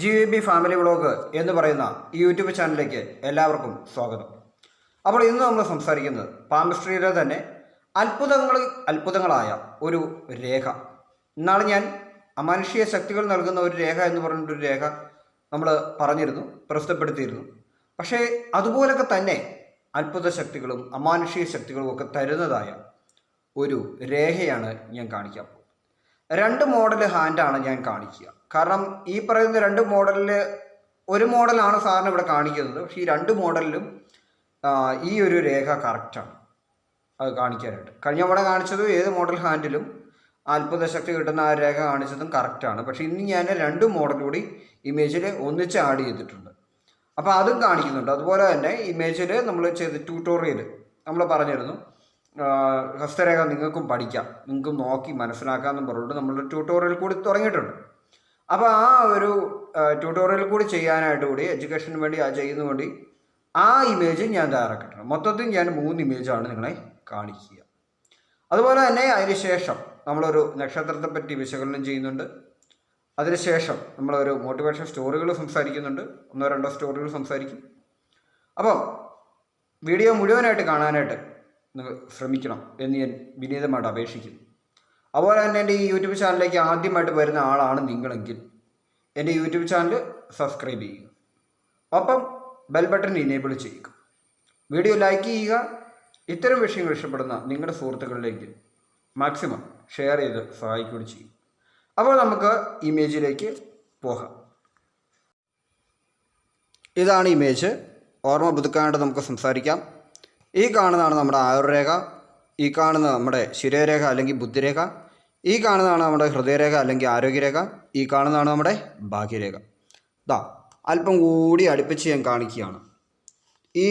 GVB family vlog എന്ന് പറയുന്ന ഈ യൂട്യൂബ് ചാനലിലേക്ക് എല്ലാവർക്കും സ്വാഗതം. അപ്പോൾ ഇന്ന് നമ്മൾ സംസാരിക്കുന്നത് പാംസ്ട്രിയുടെ തന്നെ അത്ഭുതങ്ങളായ ഒരു രേഖ. ഇന്നാണ് ഞാൻ അമാനുഷിക ശക്തികൾ നൽകുന്ന ഒരു രേഖ എന്ന് പറഞ്ഞിട്ടൊരു രേഖ നമ്മൾ പറഞ്ഞിരുന്നു, പ്രസിദ്ധപ്പെടുത്തിയിരുന്നു. പക്ഷേ അതുപോലൊക്കെ തന്നെ അത്ഭുത ശക്തികളും അമാനുഷിക ശക്തികളും ഒക്കെ തരുന്നതായ ഒരു രേഖയാണ് ഞാൻ കാണിക്കാൻ പോകുന്നത്. 2 മോഡൽ ഹാൻഡാണ് ഞാൻ കാണിക്കുക. കാരണം ഈ പറയുന്ന 2 മോഡലിൽ ഒരു മോഡലാണ് സാറിന് ഇവിടെ കാണിക്കുന്നത്. പക്ഷേ ഈ 2 മോഡലിലും ഈ ഒരു രേഖ കറക്റ്റാണ് അത് കാണിക്കാനായിട്ട്. കഴിഞ്ഞ തവണ കാണിച്ചതും ഏത് മോഡൽ ഹാൻഡിലും അത്ഭുത ശക്തി കിട്ടുന്ന ആ രേഖ കാണിച്ചതും കറക്റ്റാണ്. പക്ഷേ ഇന്ന് ഞാൻ 2 മോഡൽ കൂടി ഇമേജിൽ ഒന്നിച്ച് ആഡ് ചെയ്തിട്ടുണ്ട്. അപ്പോൾ അതും കാണിക്കുന്നുണ്ട്. അതുപോലെ തന്നെ ഇമേജിൽ നമ്മൾ ചെയ്ത ട്യൂട്ടോറിയൽ നമ്മൾ പറഞ്ഞിരുന്നു, ഹസ്തരേഖ നിങ്ങൾക്കും പഠിക്കാം, നിങ്ങൾക്കും നോക്കി മനസ്സിലാക്കാമെന്നും പറഞ്ഞിട്ട് നമ്മളൊരു ട്യൂട്ടോറിയൽ കൂടി തുടങ്ങിയിട്ടുണ്ട്. അപ്പോൾ ആ ഒരു ട്യൂട്ടോറിയൽ കൂടി ചെയ്യാനായിട്ട് കൂടി എഡ്യൂക്കേഷന് വേണ്ടി ചെയ്യുന്നതിന് വേണ്ടി ആ ഇമേജ് ഞാൻ തയ്യാറാക്കിയിട്ടുണ്ട്. മൊത്തത്തിൽ ഞാൻ 3 ഇമേജാണ് നിങ്ങളെ കാണിക്കുക. അതുപോലെ തന്നെ അതിന് ശേഷം നമ്മളൊരു നക്ഷത്രത്തെ പറ്റി വിശകലനം ചെയ്യുന്നുണ്ട്. അതിനുശേഷം നമ്മളൊരു മോട്ടിവേഷൻ സ്റ്റോറികൾ സംസാരിക്കുന്നുണ്ട്. 1-2 സ്റ്റോറികൾ സംസാരിക്കും. അപ്പം വീഡിയോ മുഴുവനായിട്ട് കാണാനായിട്ട് നിങ്ങൾ ശ്രമിക്കണം എന്ന് ഞാൻ വിനീതമായിട്ട് അപേക്ഷിക്കുന്നു. അതുപോലെ തന്നെ എൻ്റെ ഈ യൂട്യൂബ് ചാനലിലേക്ക് ആദ്യമായിട്ട് വരുന്ന ആളാണ് നിങ്ങളെങ്കിൽ എൻ്റെ യൂട്യൂബ് ചാനൽ സബ്സ്ക്രൈബ് ചെയ്യുക, ഒപ്പം ബെൽ ബട്ടൺ ഇനേബിൾ ചെയ്യുക, വീഡിയോ ലൈക്ക് ചെയ്യുക. ഇത്തരം വിഷയങ്ങൾ ഇഷ്ടപ്പെടുന്ന നിങ്ങളുടെ സുഹൃത്തുക്കളിലേക്ക് മാക്സിമം ഷെയർ ചെയ്ത് സഹായിക്കുകയും ചെയ്യും. അപ്പോൾ നമുക്ക് ഇമേജിലേക്ക് പോകാം. ഇതാണ് ഇമേജ്. ഓർമ്മ പുതുക്കാനായിട്ട് നമുക്ക് സംസാരിക്കാം. ഈ കാണുന്നതാണ് നമ്മുടെ ആയുർരേഖ, ഈ കാണുന്നത് നമ്മുടെ ശിരോരേഖ അല്ലെങ്കിൽ ബുദ്ധിരേഖ, ഈ കാണുന്നതാണ് നമ്മുടെ ഹൃദയരേഖ അല്ലെങ്കിൽ ആരോഗ്യരേഖ, ഈ കാണുന്നതാണ് നമ്മുടെ ഭാഗ്യരേഖ. അല്പം കൂടി അടുപ്പിച്ച് ഞാൻ കാണിക്കുകയാണ്. ഈ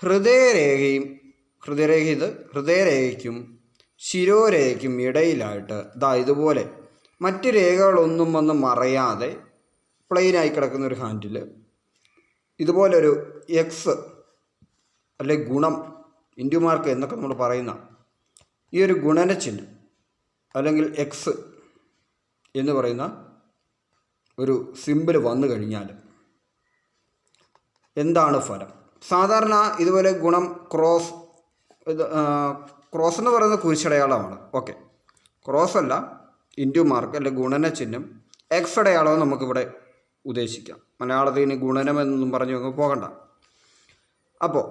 ഹൃദയരേഖയ്ക്കും ശിരോരേഖയ്ക്കും ഇടയിലായിട്ട് ഇതുപോലെ മറ്റ് രേഖകളൊന്നും വന്ന് മറയാതെ പ്ലെയിനായി കിടക്കുന്ന ഒരു ഹാൻഡിൽ ഇതുപോലൊരു എക്സ് അല്ലെ ഗുണം, ഇൻഡു മാർക്ക് എന്നൊക്കെ നമ്മൾ പറയുന്ന ഈ ഒരു ഗുണന ചിഹ്നം അല്ലെങ്കിൽ എക്സ് എന്ന് പറയുന്ന ഒരു സിമ്പിൾ വന്നു കഴിഞ്ഞാൽ എന്താണ് ഫലം? സാധാരണ ഇതുപോലെ ഗുണം ക്രോസ് എന്ന് പറയുന്നത് കുരിശടയാളമാണ്. ഓക്കെ, ക്രോസ് അല്ല, ഇൻഡു മാർക്ക് അല്ലെ ഗുണന ചിഹ്നം, എക്സ് അടയാളവും നമുക്കിവിടെ ഉദ്ദേശിക്കാം. മലയാളത്തിന് ഗുണനം എന്നൊന്നും പറഞ്ഞു പോകണ്ട. അപ്പോൾ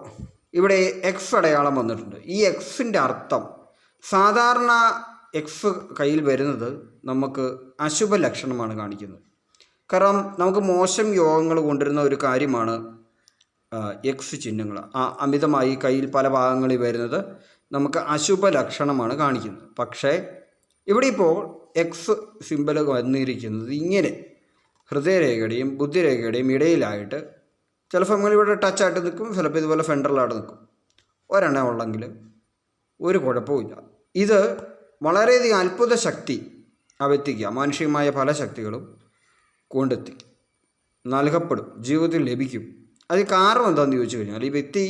ഇവിടെ എക്സ് അടയാളം വന്നിട്ടുണ്ട്. ഈ എക്സിൻ്റെ അർത്ഥം, സാധാരണ എക്സ് കയ്യിൽ വരുന്നത് നമുക്ക് അശുഭ ലക്ഷണമാണ് കാണിക്കുന്നത്. കാരണം നമുക്ക് മോശം യോഗങ്ങൾ കൊണ്ടുവരുന്ന ഒരു കാര്യമാണ് എക്സ് ചിഹ്നങ്ങൾ. അമിതമായി കയ്യിൽ പല ഭാഗങ്ങളിൽ വരുന്നത് നമുക്ക് അശുഭ ലക്ഷണമാണ് കാണിക്കുന്നത്. പക്ഷേ ഇവിടെ ഇപ്പോൾ എക്സ് സിമ്പൽ വന്നിരിക്കുന്നത് ഇങ്ങനെ ഹൃദയരേഖയുടെയും ബുദ്ധിരേഖയുടെയും ഇടയിലായിട്ട് ചില സമയങ്ങളിൽ ഇവിടെ ടച്ചായിട്ട് നിൽക്കും, ചിലപ്പോൾ ഇതുപോലെ ഫെൻഡറിലായിട്ട് നിൽക്കും. ഒരെണ്ണം ഉള്ളെങ്കിൽ ഒരു കുഴപ്പമില്ല. ഇത് വളരെയധികം അത്ഭുത ശക്തി ആ വ്യക്തിക്ക് മാനുഷികമായ പല ശക്തികളും കൊണ്ടെത്തി നൽകപ്പെടും, ജീവിതത്തിൽ ലഭിക്കും. അത് കാരണം എന്താണെന്ന് ചോദിച്ചു കഴിഞ്ഞാൽ, ഈ വ്യക്തി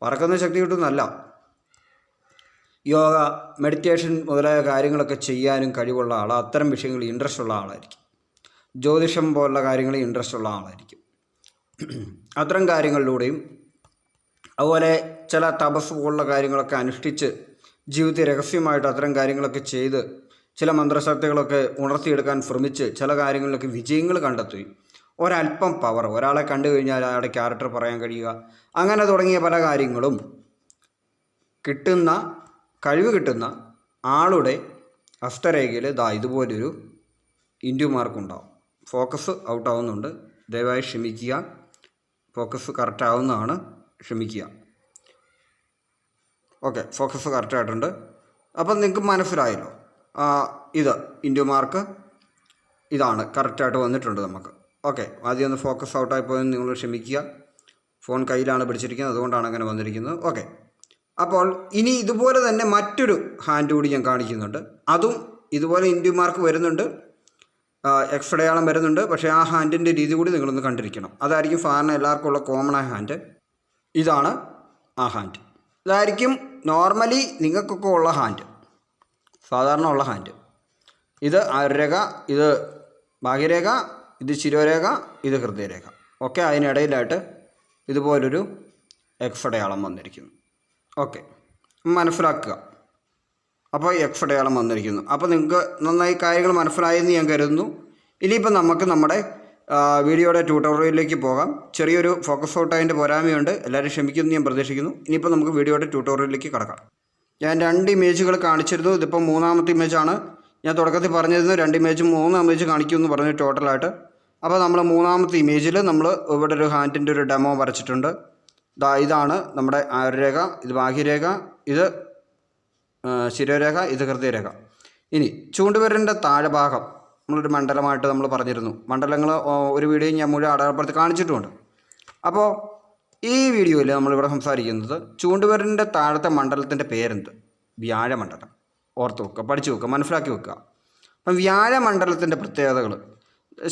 പറക്കുന്ന ശക്തി കിട്ടുന്നല്ല, യോഗ, മെഡിറ്റേഷൻ മുതലായ കാര്യങ്ങളൊക്കെ ചെയ്യാനും കഴിവുള്ള ആൾ, അത്തരം വിഷയങ്ങളിൽ ഇൻട്രസ്റ്റ് ഉള്ള ആളായിരിക്കും. ജ്യോതിഷം പോലുള്ള കാര്യങ്ങളിൽ ഇൻട്രസ്റ്റ് ഉള്ള ആളായിരിക്കും. അത്തരം കാര്യങ്ങളിലൂടെയും അതുപോലെ ചില തപസ് പോലുള്ള കാര്യങ്ങളൊക്കെ അനുഷ്ഠിച്ച് ജീവിതത്തിൽ രഹസ്യമായിട്ട് അത്തരം കാര്യങ്ങളൊക്കെ ചെയ്ത് ചില മന്ത്രശക്തികളൊക്കെ ഉണർത്തിയെടുക്കാൻ ശ്രമിച്ച് ചില കാര്യങ്ങളിലൊക്കെ വിജയങ്ങൾ കണ്ടെത്തുകയും ഒരല്പം പവർ, ഒരാളെ കണ്ടു കഴിഞ്ഞാൽ അയാളുടെ ക്യാരക്ടർ പറയാൻ കഴിയുക, അങ്ങനെ തുടങ്ങിയ പല കാര്യങ്ങളും കഴിവ് കിട്ടുന്ന ആളുടെ ഹസ്തരേഖയിൽ ഇതുപോലൊരു ഇൻഡു മാർക്കുണ്ടാവും. ഫോക്കസ് ഔട്ടാവുന്നുണ്ട്, ദയവായി ക്ഷമിക്കുക. ഫോക്കസ് കറക്റ്റ് ആവുന്നതാണ്, ക്ഷമിക്കുക. ഓക്കെ, ഫോക്കസ് കറക്റ്റായിട്ടുണ്ട്. അപ്പം നിങ്ങൾക്ക് മനസ്സിലായല്ലോ, ഇത് ഇൻഡു മാർക്ക് ഇതാണ്, കറക്റ്റായിട്ട് വന്നിട്ടുണ്ട് നമുക്ക്. ഓക്കെ, ആദ്യം ഒന്ന് ഫോക്കസ് ഔട്ടായി പോയെന്ന് നിങ്ങൾ ക്ഷമിക്കുക. ഫോൺ കയ്യിലാണ് പിടിച്ചിരിക്കുന്നത്, അതുകൊണ്ടാണ് അങ്ങനെ വന്നിരിക്കുന്നത്. ഓക്കെ, അപ്പോൾ ഇനി ഇതുപോലെ തന്നെ മറ്റൊരു ഹാൻഡ് കൂടി ഞാൻ കാണിക്കുന്നുണ്ട്. അതും ഇതുപോലെ ഇൻഡു മാർക്ക് വരുന്നുണ്ട്, എക്സ് അടയാളം വരുന്നുണ്ട്. പക്ഷേ ആ ഹാൻഡിൻ്റെ രീതി കൂടി നിങ്ങളൊന്ന് കണ്ടിരിക്കണം. അതായിരിക്കും സാധാരണ എല്ലാവർക്കും ഉള്ള കോമണായ ഹാൻഡ്. ഇതാണ് ആ ഹാൻഡ്. ഇതായിരിക്കും നോർമലി നിങ്ങൾക്കൊക്കെ ഉള്ള ഹാൻഡ്, സാധാരണ ഉള്ള ഹാൻഡ്. ഇത് ആയുർരേഖ, ഇത് ഭാഗ്യരേഖ, ഇത് ശിരോരേഖ, ഇത് ഹൃദയരേഖ. ഓക്കെ, അതിനിടയിലായിട്ട് ഇതുപോലൊരു എക്സ് അടയാളം വന്നിരിക്കുന്നു. ഓക്കെ, മനസ്സിലാക്കുക. അപ്പോൾ എക്സ് അടയാളം വന്നിരിക്കുന്നു. അപ്പോൾ നിങ്ങൾക്ക് നന്നായി കാര്യങ്ങൾ മനസ്സിലായെന്ന് ഞാൻ കരുതുന്നു. ഇനിയിപ്പോൾ നമുക്ക് നമ്മുടെ വീഡിയോയുടെ ട്യൂട്ടോറിയലിലേക്ക് പോകാം. ചെറിയൊരു ഫോക്കസ് ഔട്ട് അതിൻ്റെ പോരായ്മയുണ്ട്, എല്ലാവരും ക്ഷമിക്കുമെന്ന് ഞാൻ പ്രതീക്ഷിക്കുന്നു. ഇനിയിപ്പോൾ നമുക്ക് വീഡിയോയുടെ ട്യൂട്ടോറിയലിലേക്ക് കടക്കാം. ഞാൻ 2 ഇമേജുകൾ കാണിച്ചിരുന്നു. ഇതിപ്പോൾ 3ാമത്തെ ഇമേജാണ്. ഞാൻ തുടക്കത്തിൽ പറഞ്ഞിരുന്നു 2 ഇമേജും 3 ഇമേജ് കാണിക്കുമെന്ന് പറഞ്ഞു ടോട്ടലായിട്ട്. അപ്പോൾ നമ്മൾ 3ാമത്തെ ഇമേജിൽ നമ്മൾ ഇവിടെ ഒരു ഹാൻഡിൻ്റെ ഒരു ഡെമോ വരച്ചിട്ടുണ്ട്. ഇതാണ് നമ്മുടെ ആയുർരേഖ, ഇത് ബാഹ്യരേഖ, ഇത് ശിരോരേഖ, ഇത് ഹൃദയരേഖ. ഇനി ചൂണ്ടുവിരലിൻ്റെ താഴെ ഭാഗം നമ്മളൊരു മണ്ഡലമായിട്ട് നമ്മൾ പറഞ്ഞിരുന്നു. മണ്ഡലങ്ങൾ ഒരു വീഡിയോ ഞാൻ മുഴുവൻ അടയാളപ്പെടുത്തി കാണിച്ചിട്ടുമുണ്ട്. അപ്പോൾ ഈ വീഡിയോയിൽ നമ്മളിവിടെ സംസാരിക്കുന്നത് ചൂണ്ടുവിരലിൻ്റെ താഴത്തെ മണ്ഡലത്തിൻ്റെ പേരെന്ത്? വ്യാഴമണ്ഡലം. ഓർത്ത് വെക്കുക, പഠിച്ചു വെക്കുക, മനസ്സിലാക്കി വെക്കുക. അപ്പം വ്യാഴമണ്ഡലത്തിൻ്റെ പ്രത്യേകതകൾ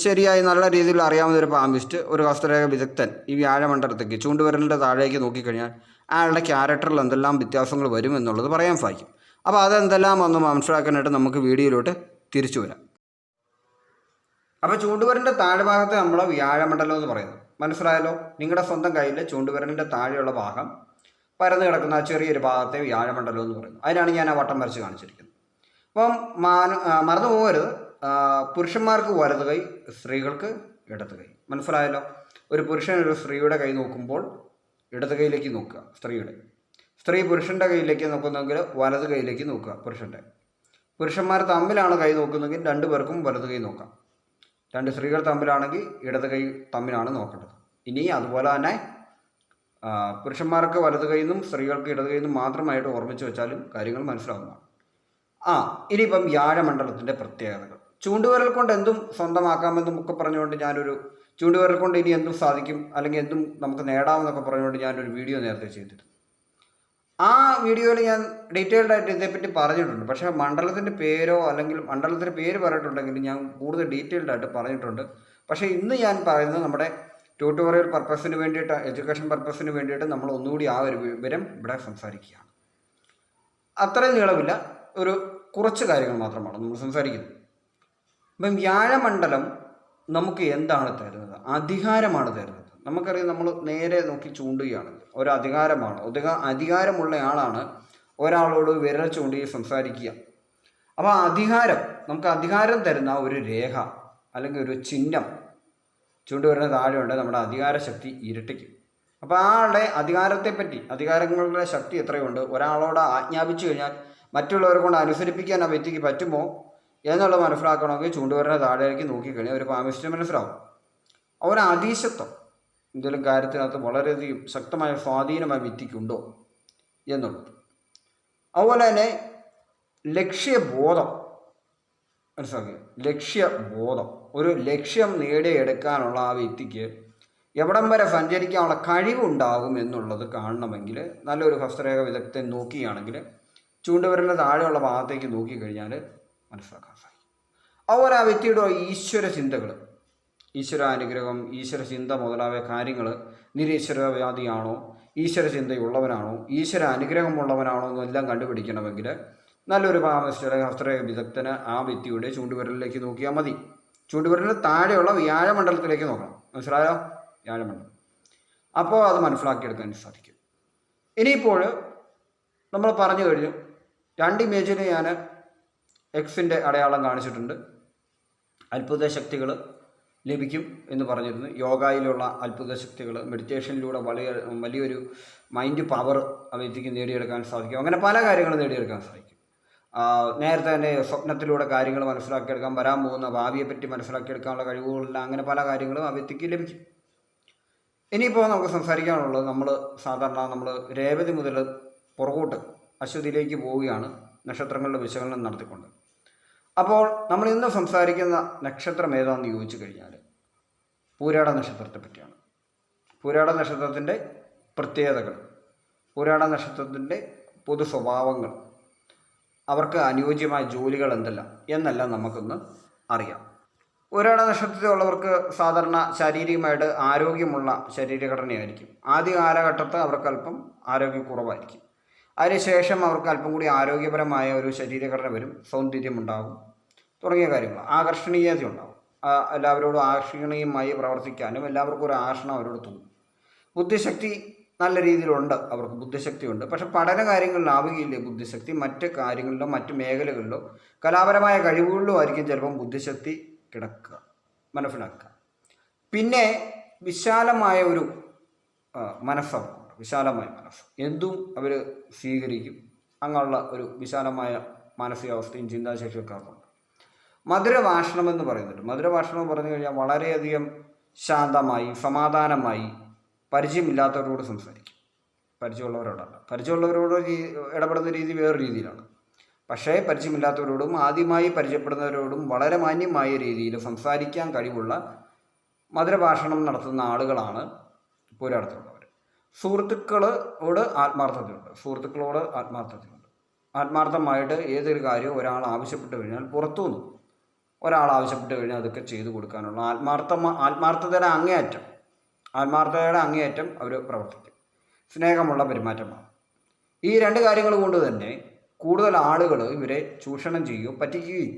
ശരിയായി നല്ല രീതിയിൽ അറിയാവുന്ന ഒരു പാമ്പിസ്റ്റ്, ഒരു ഹസ്തരേഖ വിദഗ്ധൻ ഈ വ്യാഴമണ്ഡലത്തേക്ക് ചൂണ്ടുവിരലിൻ്റെ താഴേക്ക് നോക്കിക്കഴിഞ്ഞാൽ അയാളുടെ ക്യാരക്ടറിൽ എന്തെല്ലാം വ്യത്യാസങ്ങൾ വരും എന്നുള്ളത് പറയാൻ സാധിക്കും. അപ്പോൾ അതെന്തെല്ലാം ഒന്ന് മനസ്സിലാക്കാനായിട്ട് നമുക്ക് വീഡിയോയിലോട്ട് തിരിച്ചു വരാം. അപ്പോൾ ചൂണ്ടുവിരലിൻ്റെ താഴെ ഭാഗത്തെ നമ്മൾ വ്യാഴമണ്ഡലം എന്ന് പറയുന്നത് മനസ്സിലായല്ലോ. നിങ്ങളുടെ സ്വന്തം കയ്യിൽ ചൂണ്ടുവിരലിൻ്റെ താഴെയുള്ള ഭാഗം പരന്ന് കിടക്കുന്ന ചെറിയൊരു ഭാഗത്തെ വ്യാഴമണ്ഡലം എന്ന് പറയുന്നു. അതിനാണ് ഞാൻ ആ വട്ടം വരച്ച് കാണിച്ചിരിക്കുന്നത്. അപ്പം മറന്നു പോകരുത്, പുരുഷന്മാർക്ക് വലത് കൈ, സ്ത്രീകൾക്ക് ഇടത് കൈ. മനസ്സിലായല്ലോ. ഒരു പുരുഷൻ ഒരു സ്ത്രീയുടെ കൈ നോക്കുമ്പോൾ ഇടത് കൈയിലേക്ക് നോക്കുക, സ്ത്രീ പുരുഷൻ്റെ കയ്യിലേക്ക് നോക്കുന്നെങ്കിൽ വലത് കൈയിലേക്ക് നോക്കുക പുരുഷൻ്റെ. പുരുഷന്മാർ തമ്മിലാണ് കൈ നോക്കുന്നതെങ്കിൽ 2 പേർക്കും വലത് കൈ നോക്കാം. 2 സ്ത്രീകൾ തമ്മിലാണെങ്കിൽ ഇടത് കൈ തമ്മിലാണ് നോക്കേണ്ടത്. ഇനി അതുപോലെ തന്നെ പുരുഷന്മാർക്ക് വലത് കൈന്നും സ്ത്രീകൾക്ക് ഇടത് കൈന്നും മാത്രമായിട്ട് ഓർമ്മിച്ച് വെച്ചാലും കാര്യങ്ങൾ മനസ്സിലാവുന്നതാണ്. ഇനിയിപ്പം വ്യാഴമണ്ഡലത്തിൻ്റെ പ്രത്യേകതകൾ. ചൂണ്ടുവിരൽ കൊണ്ട് എന്തും സ്വന്തമാക്കാമെന്നും ഒക്കെ പറഞ്ഞുകൊണ്ട് ഞാനൊരു ചൂണ്ടുവിരൽ കൊണ്ട് ഇനി എന്തും സാധിക്കും അല്ലെങ്കിൽ എന്തും നമുക്ക് നേടാമെന്നൊക്കെ പറഞ്ഞുകൊണ്ട് ഞാനൊരു വീഡിയോ നേരത്തെ ചെയ്തിരുന്നു. ആ വീഡിയോയിൽ ഞാൻ ഡീറ്റെയിൽഡ് ആയിട്ട് ഇതേപ്പറ്റി പറഞ്ഞിട്ടുണ്ട്. പക്ഷേ മണ്ഡലത്തിൻ്റെ പേരോ അല്ലെങ്കിൽ മണ്ഡലത്തിൻ്റെ പേര് പറഞ്ഞിട്ടുണ്ടെങ്കിൽ ഞാൻ കൂടുതൽ ഡീറ്റെയിൽഡ് ആയിട്ട് പറഞ്ഞിട്ടുണ്ട്. പക്ഷേ ഇന്ന് ഞാൻ പറയുന്നത് നമ്മുടെ ട്യൂട്ടോറിയൽ പർപ്പസിന് വേണ്ടിയിട്ട്, എഡ്യൂക്കേഷൻ പർപ്പസിന് വേണ്ടിയിട്ട് നമ്മൾ ഒന്നുകൂടി ആ ഒരു വിവരം ഇവിടെ സംസാരിക്കുകയാണ്. അത്രയും നീളമില്ല, ഒരു കുറച്ച് കാര്യങ്ങൾ മാത്രമാണ് നമ്മൾ സംസാരിക്കുന്നത്. ഇപ്പം വ്യാഴമണ്ഡലം നമുക്ക് എന്താണ് തരുന്നത്? അധികാരമാണ് തരുന്നത്. നമുക്കറിയാം, നമ്മൾ നേരെ നോക്കി ചൂണ്ടുകയാണ്, ഒരു അധികാരമാണ്. അധികാരമുള്ള ആളാണ് ഒരാളോട് വിരൽ ചൂണ്ടി സംസാരിക്കുക. അപ്പോൾ അധികാരം, നമുക്ക് അധികാരം തരുന്ന ഒരു രേഖ അല്ലെങ്കിൽ ഒരു ചിഹ്നം ചൂണ്ടുവരുന്ന താഴെയുണ്ട്, നമ്മുടെ അധികാരശക്തി ഇരട്ടിക്കും. അപ്പോൾ ആളുടെ അധികാരത്തെപ്പറ്റി, അധികാരങ്ങളുടെ ശക്തി എത്രയുണ്ട്, ഒരാളോട് ആജ്ഞാപിച്ചു കഴിഞ്ഞാൽ മറ്റുള്ളവരെ കൊണ്ട് അനുസരിപ്പിക്കാൻ ആ വ്യക്തിക്ക് പറ്റുമോ എന്നുള്ളത് മനസ്സിലാക്കണമെങ്കിൽ ചൂണ്ടുവരുന്ന താഴേക്ക് നോക്കിക്കഴിഞ്ഞാൽ ഒരു പാമ്പിസ്റ്റ് മനസ്സിലാവും. ഒരു അതീശത്വം എന്തെങ്കിലും കാര്യത്തിനകത്ത് വളരെയധികം ശക്തമായ സ്വാധീനമായ വ്യക്തിക്കുണ്ടോ എന്നുള്ളത്. അതുപോലെ തന്നെ ലക്ഷ്യബോധം മനസ്സിലാക്കുക. ലക്ഷ്യബോധം, ഒരു ലക്ഷ്യം നേടിയെടുക്കാനുള്ള ആ വ്യക്തിക്ക് എവിടം വരെ സഞ്ചരിക്കാനുള്ള കഴിവുണ്ടാകും എന്നുള്ളത് കാണണമെങ്കിൽ നല്ലൊരു ഹസ്തരേഖ വിദഗ്ധൻ നോക്കുകയാണെങ്കിൽ ചൂണ്ടുവിരലിൻ്റെ താഴെയുള്ള ഭാഗത്തേക്ക് നോക്കിക്കഴിഞ്ഞാൽ മനസ്സിലാക്കാൻ സാധിക്കും. അതുപോലെ ആ വ്യക്തിയുടെ ഈശ്വര ചിന്തകൾ, ഈശ്വരാനുഗ്രഹം, ഈശ്വരചിന്ത മുതലായ കാര്യങ്ങൾ, നിരീശ്വരവാദിയാണോ, ഈശ്വരചിന്തയുള്ളവനാണോ, ഈശ്വര അനുഗ്രഹമുള്ളവനാണോ എന്നെല്ലാം കണ്ടുപിടിക്കണമെങ്കിൽ നല്ലൊരു ഹസ്തരേഖ വിദഗ്ധന് ആ വ്യക്തിയുടെ ചൂണ്ടുവിരലിലേക്ക് നോക്കിയാൽ മതി. ചൂണ്ടുവിരലിന് താഴെയുള്ള വ്യാഴമണ്ഡലത്തിലേക്ക് നോക്കണം. മനസ്സിലായോ? വ്യാഴമണ്ഡലം. അപ്പോൾ അത് മനസ്സിലാക്കിയെടുക്കാൻ സാധിക്കും. ഇനിയിപ്പോൾ നമ്മൾ പറഞ്ഞു കഴിഞ്ഞു, 2 ഇമേജിന് ഞാൻ എക്സിൻ്റെ അടയാളം കാണിച്ചിട്ടുണ്ട്. അത്ഭുത ശക്തികൾ ലഭിക്കും എന്ന് പറഞ്ഞിരുന്നു. യോഗയിലുള്ള അത്ഭുത ശക്തികൾ, മെഡിറ്റേഷനിലൂടെ വലിയൊരു മൈൻഡ് പവർ ആ വ്യക്തിക്ക് നേടിയെടുക്കാൻ സാധിക്കും. അങ്ങനെ പല കാര്യങ്ങളും നേടിയെടുക്കാൻ സാധിക്കും. നേരത്തെ തന്നെ സ്വപ്നത്തിലൂടെ കാര്യങ്ങൾ മനസ്സിലാക്കിയെടുക്കാൻ, വരാൻ പോകുന്ന ഭാവിയെപ്പറ്റി മനസ്സിലാക്കിയെടുക്കാനുള്ള കഴിവുകളെല്ലാം, അങ്ങനെ പല കാര്യങ്ങളും ആ വ്യക്തിക്ക് ലഭിക്കും. ഇനിയിപ്പോൾ നമുക്ക് സംസാരിക്കാനുള്ളത്, നമ്മൾ രേവതി മുതൽ പുറകോട്ട് അശ്വതിയിലേക്ക് പോവുകയാണ് നക്ഷത്രങ്ങളുടെ വിശകലനം നടത്തിക്കൊണ്ട്. അപ്പോൾ നമ്മൾ ഇന്ന് സംസാരിക്കുന്ന നക്ഷത്രം ഏതാണെന്ന് ചോദിച്ചു കഴിഞ്ഞാൽ പൂരാട നക്ഷത്രത്തെ പറ്റിയാണ്. പൂരാട നക്ഷത്രത്തിൻ്റെ പ്രത്യേകതകൾ, പൂരാട നക്ഷത്രത്തിൻ്റെ പൊതു സ്വഭാവങ്ങൾ, അവർക്ക് അനുയോജ്യമായ ജോലികൾ എന്തെല്ലാം എന്നെല്ലാം നമുക്കൊന്ന് അറിയാം. പൂരാട നക്ഷത്രത്തിലുള്ളവർക്ക് സാധാരണ ശാരീരികമായിട്ട് ആരോഗ്യമുള്ള ശരീരഘടനയായിരിക്കും. ആദ്യ കാലഘട്ടത്ത് അവർക്ക് അല്പം ആരോഗ്യക്കുറവായിരിക്കും. അതിനുശേഷം അവർക്ക് അല്പം കൂടി ആരോഗ്യപരമായ ഒരു ശരീരഘടന വരും, സൗന്ദര്യമുണ്ടാകും, തുടങ്ങിയ കാര്യങ്ങൾ, ആകർഷണീയത ഉണ്ടാകും. എല്ലാവരോടും ആകർഷണീയമായി പ്രവർത്തിക്കാനും എല്ലാവർക്കും ഒരു ആകർഷണം അവരോട് തോന്നും. ബുദ്ധിശക്തി നല്ല രീതിയിലുണ്ട്, അവർക്ക് ബുദ്ധിശക്തിയുണ്ട്. പക്ഷെ പഠന കാര്യങ്ങളിലാവുകയില്ലേ ബുദ്ധിശക്തി. മറ്റ് കാര്യങ്ങളിലോ മറ്റ് മേഖലകളിലോ കലാപരമായ കഴിവുകളിലോ ആയിരിക്കും ചിലപ്പം ബുദ്ധിശക്തി കിടക്കുക, മനസ്സിലാക്കുക. പിന്നെ വിശാലമായ ഒരു മനസ്സവർക്കുണ്ട്, വിശാലമായ മനസ്സ്, എന്തും അവർ സ്വീകരിക്കും. അങ്ങനെയുള്ള ഒരു വിശാലമായ മാനസികാവസ്ഥയും ചിന്താശേഷിയൊക്കെ അവർക്കുണ്ട്. മധുരഭാഷണം എന്ന് പറയുന്നുണ്ട്. മധുരഭാഷണം എന്ന് പറഞ്ഞു കഴിഞ്ഞാൽ വളരെയധികം ശാന്തമായി സമാധാനമായി പരിചയമില്ലാത്തവരോട് സംസാരിക്കും. പരിചയമുള്ളവരോടല്ല, പരിചയമുള്ളവരോട് ഇടപെടുന്ന രീതി വേറെ രീതിയിലാണ്. പക്ഷേ പരിചയമില്ലാത്തവരോടും ആദ്യമായി പരിചയപ്പെടുന്നവരോടും വളരെ മാന്യമായ രീതിയിൽ സംസാരിക്കാൻ കഴിവുള്ള മധുരഭാഷണം നടത്തുന്ന ആളുകളാണ് പുരാടത്തിലുള്ളവർ. സുഹൃത്തുക്കളോട് ആത്മാർത്ഥതയുണ്ട്. ആത്മാർത്ഥമായിട്ട് ഏതൊരു കാര്യവും ഒരാൾ ആവശ്യപ്പെട്ട് കഴിഞ്ഞാൽ പുറത്തുനിന്ന് ഒരാൾ ആവശ്യപ്പെട്ട് കഴിഞ്ഞാൽ അതൊക്കെ ചെയ്തു കൊടുക്കാനുള്ള ആത്മാർത്ഥതയുടെ അങ്ങേയറ്റം അവർ പ്രവർത്തിക്കും. സ്നേഹമുള്ള പെരുമാറ്റമാണ്. ഈ രണ്ട് കാര്യങ്ങൾ കൊണ്ട് തന്നെ കൂടുതൽ ആളുകൾ ഇവരെ ചൂഷണം ചെയ്യുകയോ പറ്റിക്കുകയും.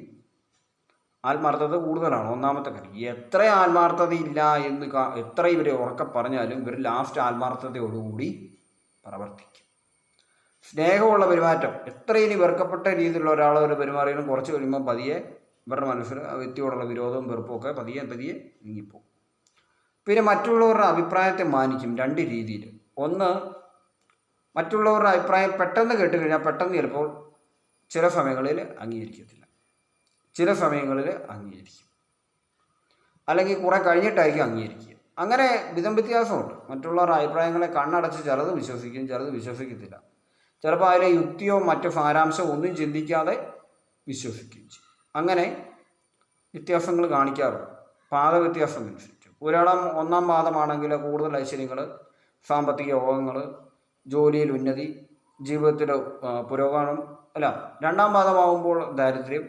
ആത്മാർത്ഥത കൂടുതലാണ് ഒന്നാമത്തെ കാര്യം. എത്ര ആത്മാർത്ഥതയില്ല എന്ന് എത്ര ഇവരെ ഉറക്കെ പറഞ്ഞാലും ഇവർ ലാസ്റ്റ് ആത്മാർത്ഥതയോടുകൂടി പ്രവർത്തിക്കും. സ്നേഹമുള്ള പെരുമാറ്റം, എത്ര ഇനി വെറുക്കപ്പെട്ട രീതിയിലുള്ള ഒരാളോട് പെരുമാറിയാലും കുറച്ച് കഴിയുമ്പോൾ പതിയെ ഇവരുടെ മനസ്സിൽ ആ വ്യക്തിയോടുള്ള വിരോധവും വെറുപ്പും ഒക്കെ പതിയെ നീങ്ങിപ്പോകും. പിന്നെ മറ്റുള്ളവരുടെ അഭിപ്രായത്തെ മാനിക്കും രണ്ട് രീതിയിൽ. ഒന്ന്, മറ്റുള്ളവരുടെ അഭിപ്രായം പെട്ടെന്ന് കേട്ട് കഴിഞ്ഞാൽ പെട്ടെന്ന് ചിലപ്പോൾ ചില സമയങ്ങളിൽ അംഗീകരിക്കത്തില്ല, ചില സമയങ്ങളിൽ അംഗീകരിക്കും, അല്ലെങ്കിൽ കുറെ കഴിഞ്ഞിട്ടായിരിക്കും അംഗീകരിക്കുക. അങ്ങനെ വ്യത്യാസമുണ്ട്. മറ്റുള്ളവരുടെ അഭിപ്രായങ്ങളെ കണ്ണടച്ച് ചിലത് വിശ്വസിക്കും, ചിലത് വിശ്വസിക്കത്തില്ല. ചിലപ്പോൾ അതിലെ യുക്തിയോ മറ്റു സാരാംശമോ ഒന്നും ചിന്തിക്കാതെ വിശ്വസിക്കുകയും ചെയ്യും. അങ്ങനെ വ്യത്യാസങ്ങൾ കാണിക്കാറുണ്ട്, പാദവ്യത്യാസം അനുസരിച്ച്. ഒന്നാം പാദമാണെങ്കിൽ കൂടുതൽ ഐശ്വര്യങ്ങൾ, സാമ്പത്തിക യോഗങ്ങൾ, ജോലിയിൽ ഉന്നതി, ജീവിതത്തിൽ പുരോഗമനം. രണ്ടാം പാദമാകുമ്പോൾ ദാരിദ്ര്യം,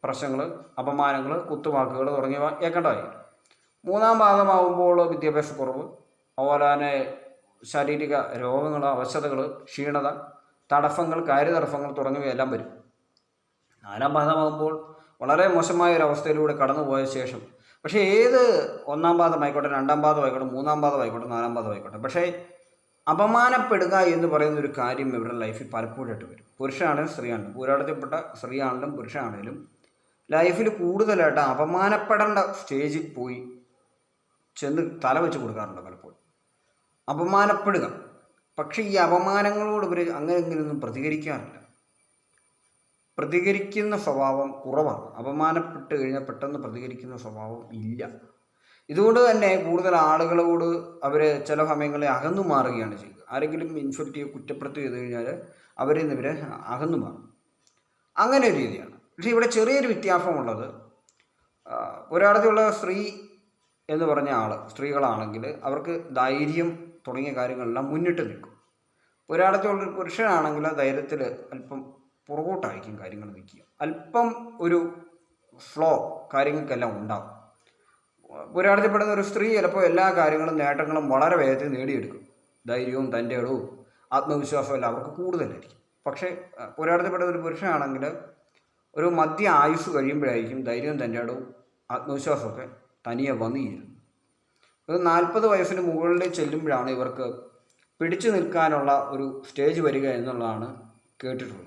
പ്രശ്നങ്ങൾ, അപമാനങ്ങൾ, കുത്തുവാക്കുകൾ തുടങ്ങിയവ ഏൽക്കേണ്ടതായി. മൂന്നാം പാദമാകുമ്പോൾ വിദ്യാഭ്യാസക്കുറവ്, അതുപോലെ തന്നെ ശാരീരിക രോഗങ്ങൾ, അവശതകൾ, ക്ഷീണത, തടസ്സങ്ങൾ, കാര്യതടസ്സങ്ങൾ തുടങ്ങിയവയെല്ലാം വരും. നാലാം പാദമാകുമ്പോൾ വളരെ മോശമായ ഒരവസ്ഥയിലൂടെ കടന്നുപോയ ശേഷം, പക്ഷേ ഏത് ഒന്നാം പാദമായിക്കോട്ടെ, രണ്ടാം പാദമായിക്കോട്ടെ, മൂന്നാം പാദമായിക്കോട്ടെ, നാലാം പാദമായിക്കോട്ടെ, പക്ഷേ അപമാനപ്പെടുക എന്ന് പറയുന്ന ഒരു കാര്യം ഇവരുടെ ലൈഫിൽ പലപ്പോഴായിട്ട് വരും. പുരുഷനാണെങ്കിലും സ്ത്രീയാണെങ്കിലും, പോരാടത്തിൽപ്പെട്ട സ്ത്രീയാണെങ്കിലും പുരുഷനാണെങ്കിലും ലൈഫിൽ കൂടുതലായിട്ട് അപമാനപ്പെടേണ്ട സ്റ്റേജിൽ പോയി ചെന്ന് തല വെച്ച് കൊടുക്കാറുണ്ട് പലപ്പോഴും. അപമാനപ്പെടുക. പക്ഷേ ഈ അപമാനങ്ങളോട് ഇവർ അങ്ങനെയൊന്നും പ്രതികരിക്കുന്ന സ്വഭാവം കുറവാണ്. അപമാനപ്പെട്ട് കഴിഞ്ഞാൽ പെട്ടെന്ന് പ്രതികരിക്കുന്ന സ്വഭാവം ഇല്ല. ഇതുകൊണ്ട് തന്നെ കൂടുതൽ ആളുകളോട് അവർ ചില സമയങ്ങളിൽ അകന്നു മാറുകയാണ് ചെയ്യുക. ആരെങ്കിലും ഇൻഫെക്റ്റ് കുറ്റപ്പെടുത്തി ചെയ്ത് കഴിഞ്ഞാൽ അവരിൽ നിന്ന് ഇവരെ അകന്നു മാറും. അങ്ങനെ ഒരു രീതിയാണ്. പക്ഷേ ഇവിടെ ചെറിയൊരു വ്യത്യാസമുള്ളത്, ഒരാളത്തിലുള്ള സ്ത്രീ എന്ന് പറഞ്ഞ സ്ത്രീകളാണെങ്കിൽ അവർക്ക് ധൈര്യം തുടങ്ങിയ കാര്യങ്ങളെല്ലാം മുന്നിട്ട് നിൽക്കും. ഒരാളത്തിലുള്ള പുരുഷനാണെങ്കിൽ ധൈര്യത്തിൽ അല്പം പുറകോട്ടായിരിക്കും കാര്യങ്ങൾ നിൽക്കുക. അല്പം ഒരു ഫ്ലോ കാര്യങ്ങൾക്കെല്ലാം ഉണ്ടാകും. പുരാടത്തിൽപ്പെടുന്ന ഒരു സ്ത്രീ ചിലപ്പോൾ എല്ലാ കാര്യങ്ങളും നേട്ടങ്ങളും വളരെ വേഗത്തിൽ നേടിയെടുക്കും. ധൈര്യവും തൻ്റെ ഇടവും ആത്മവിശ്വാസവും എല്ലാം അവർക്ക് കൂടുതലായിരിക്കും. പക്ഷേ പുരാടത്തിൽപ്പെടുന്ന ഒരു പുരുഷനാണെങ്കിൽ ഒരു മധ്യ ആയുസ് കഴിയുമ്പോഴായിരിക്കും ധൈര്യവും തൻ്റെ ഇടവും ആത്മവിശ്വാസമൊക്കെ തനിയെ വന്നു ചേരുന്നു. ഇത് 40 വയസ്സിന് മുകളിൽ ചെല്ലുമ്പോഴാണ് ഇവർക്ക് പിടിച്ചു നിൽക്കാനുള്ള ഒരു സ്റ്റേജ് വരിക എന്നുള്ളതാണ് കേട്ടിട്ടുള്ളത്.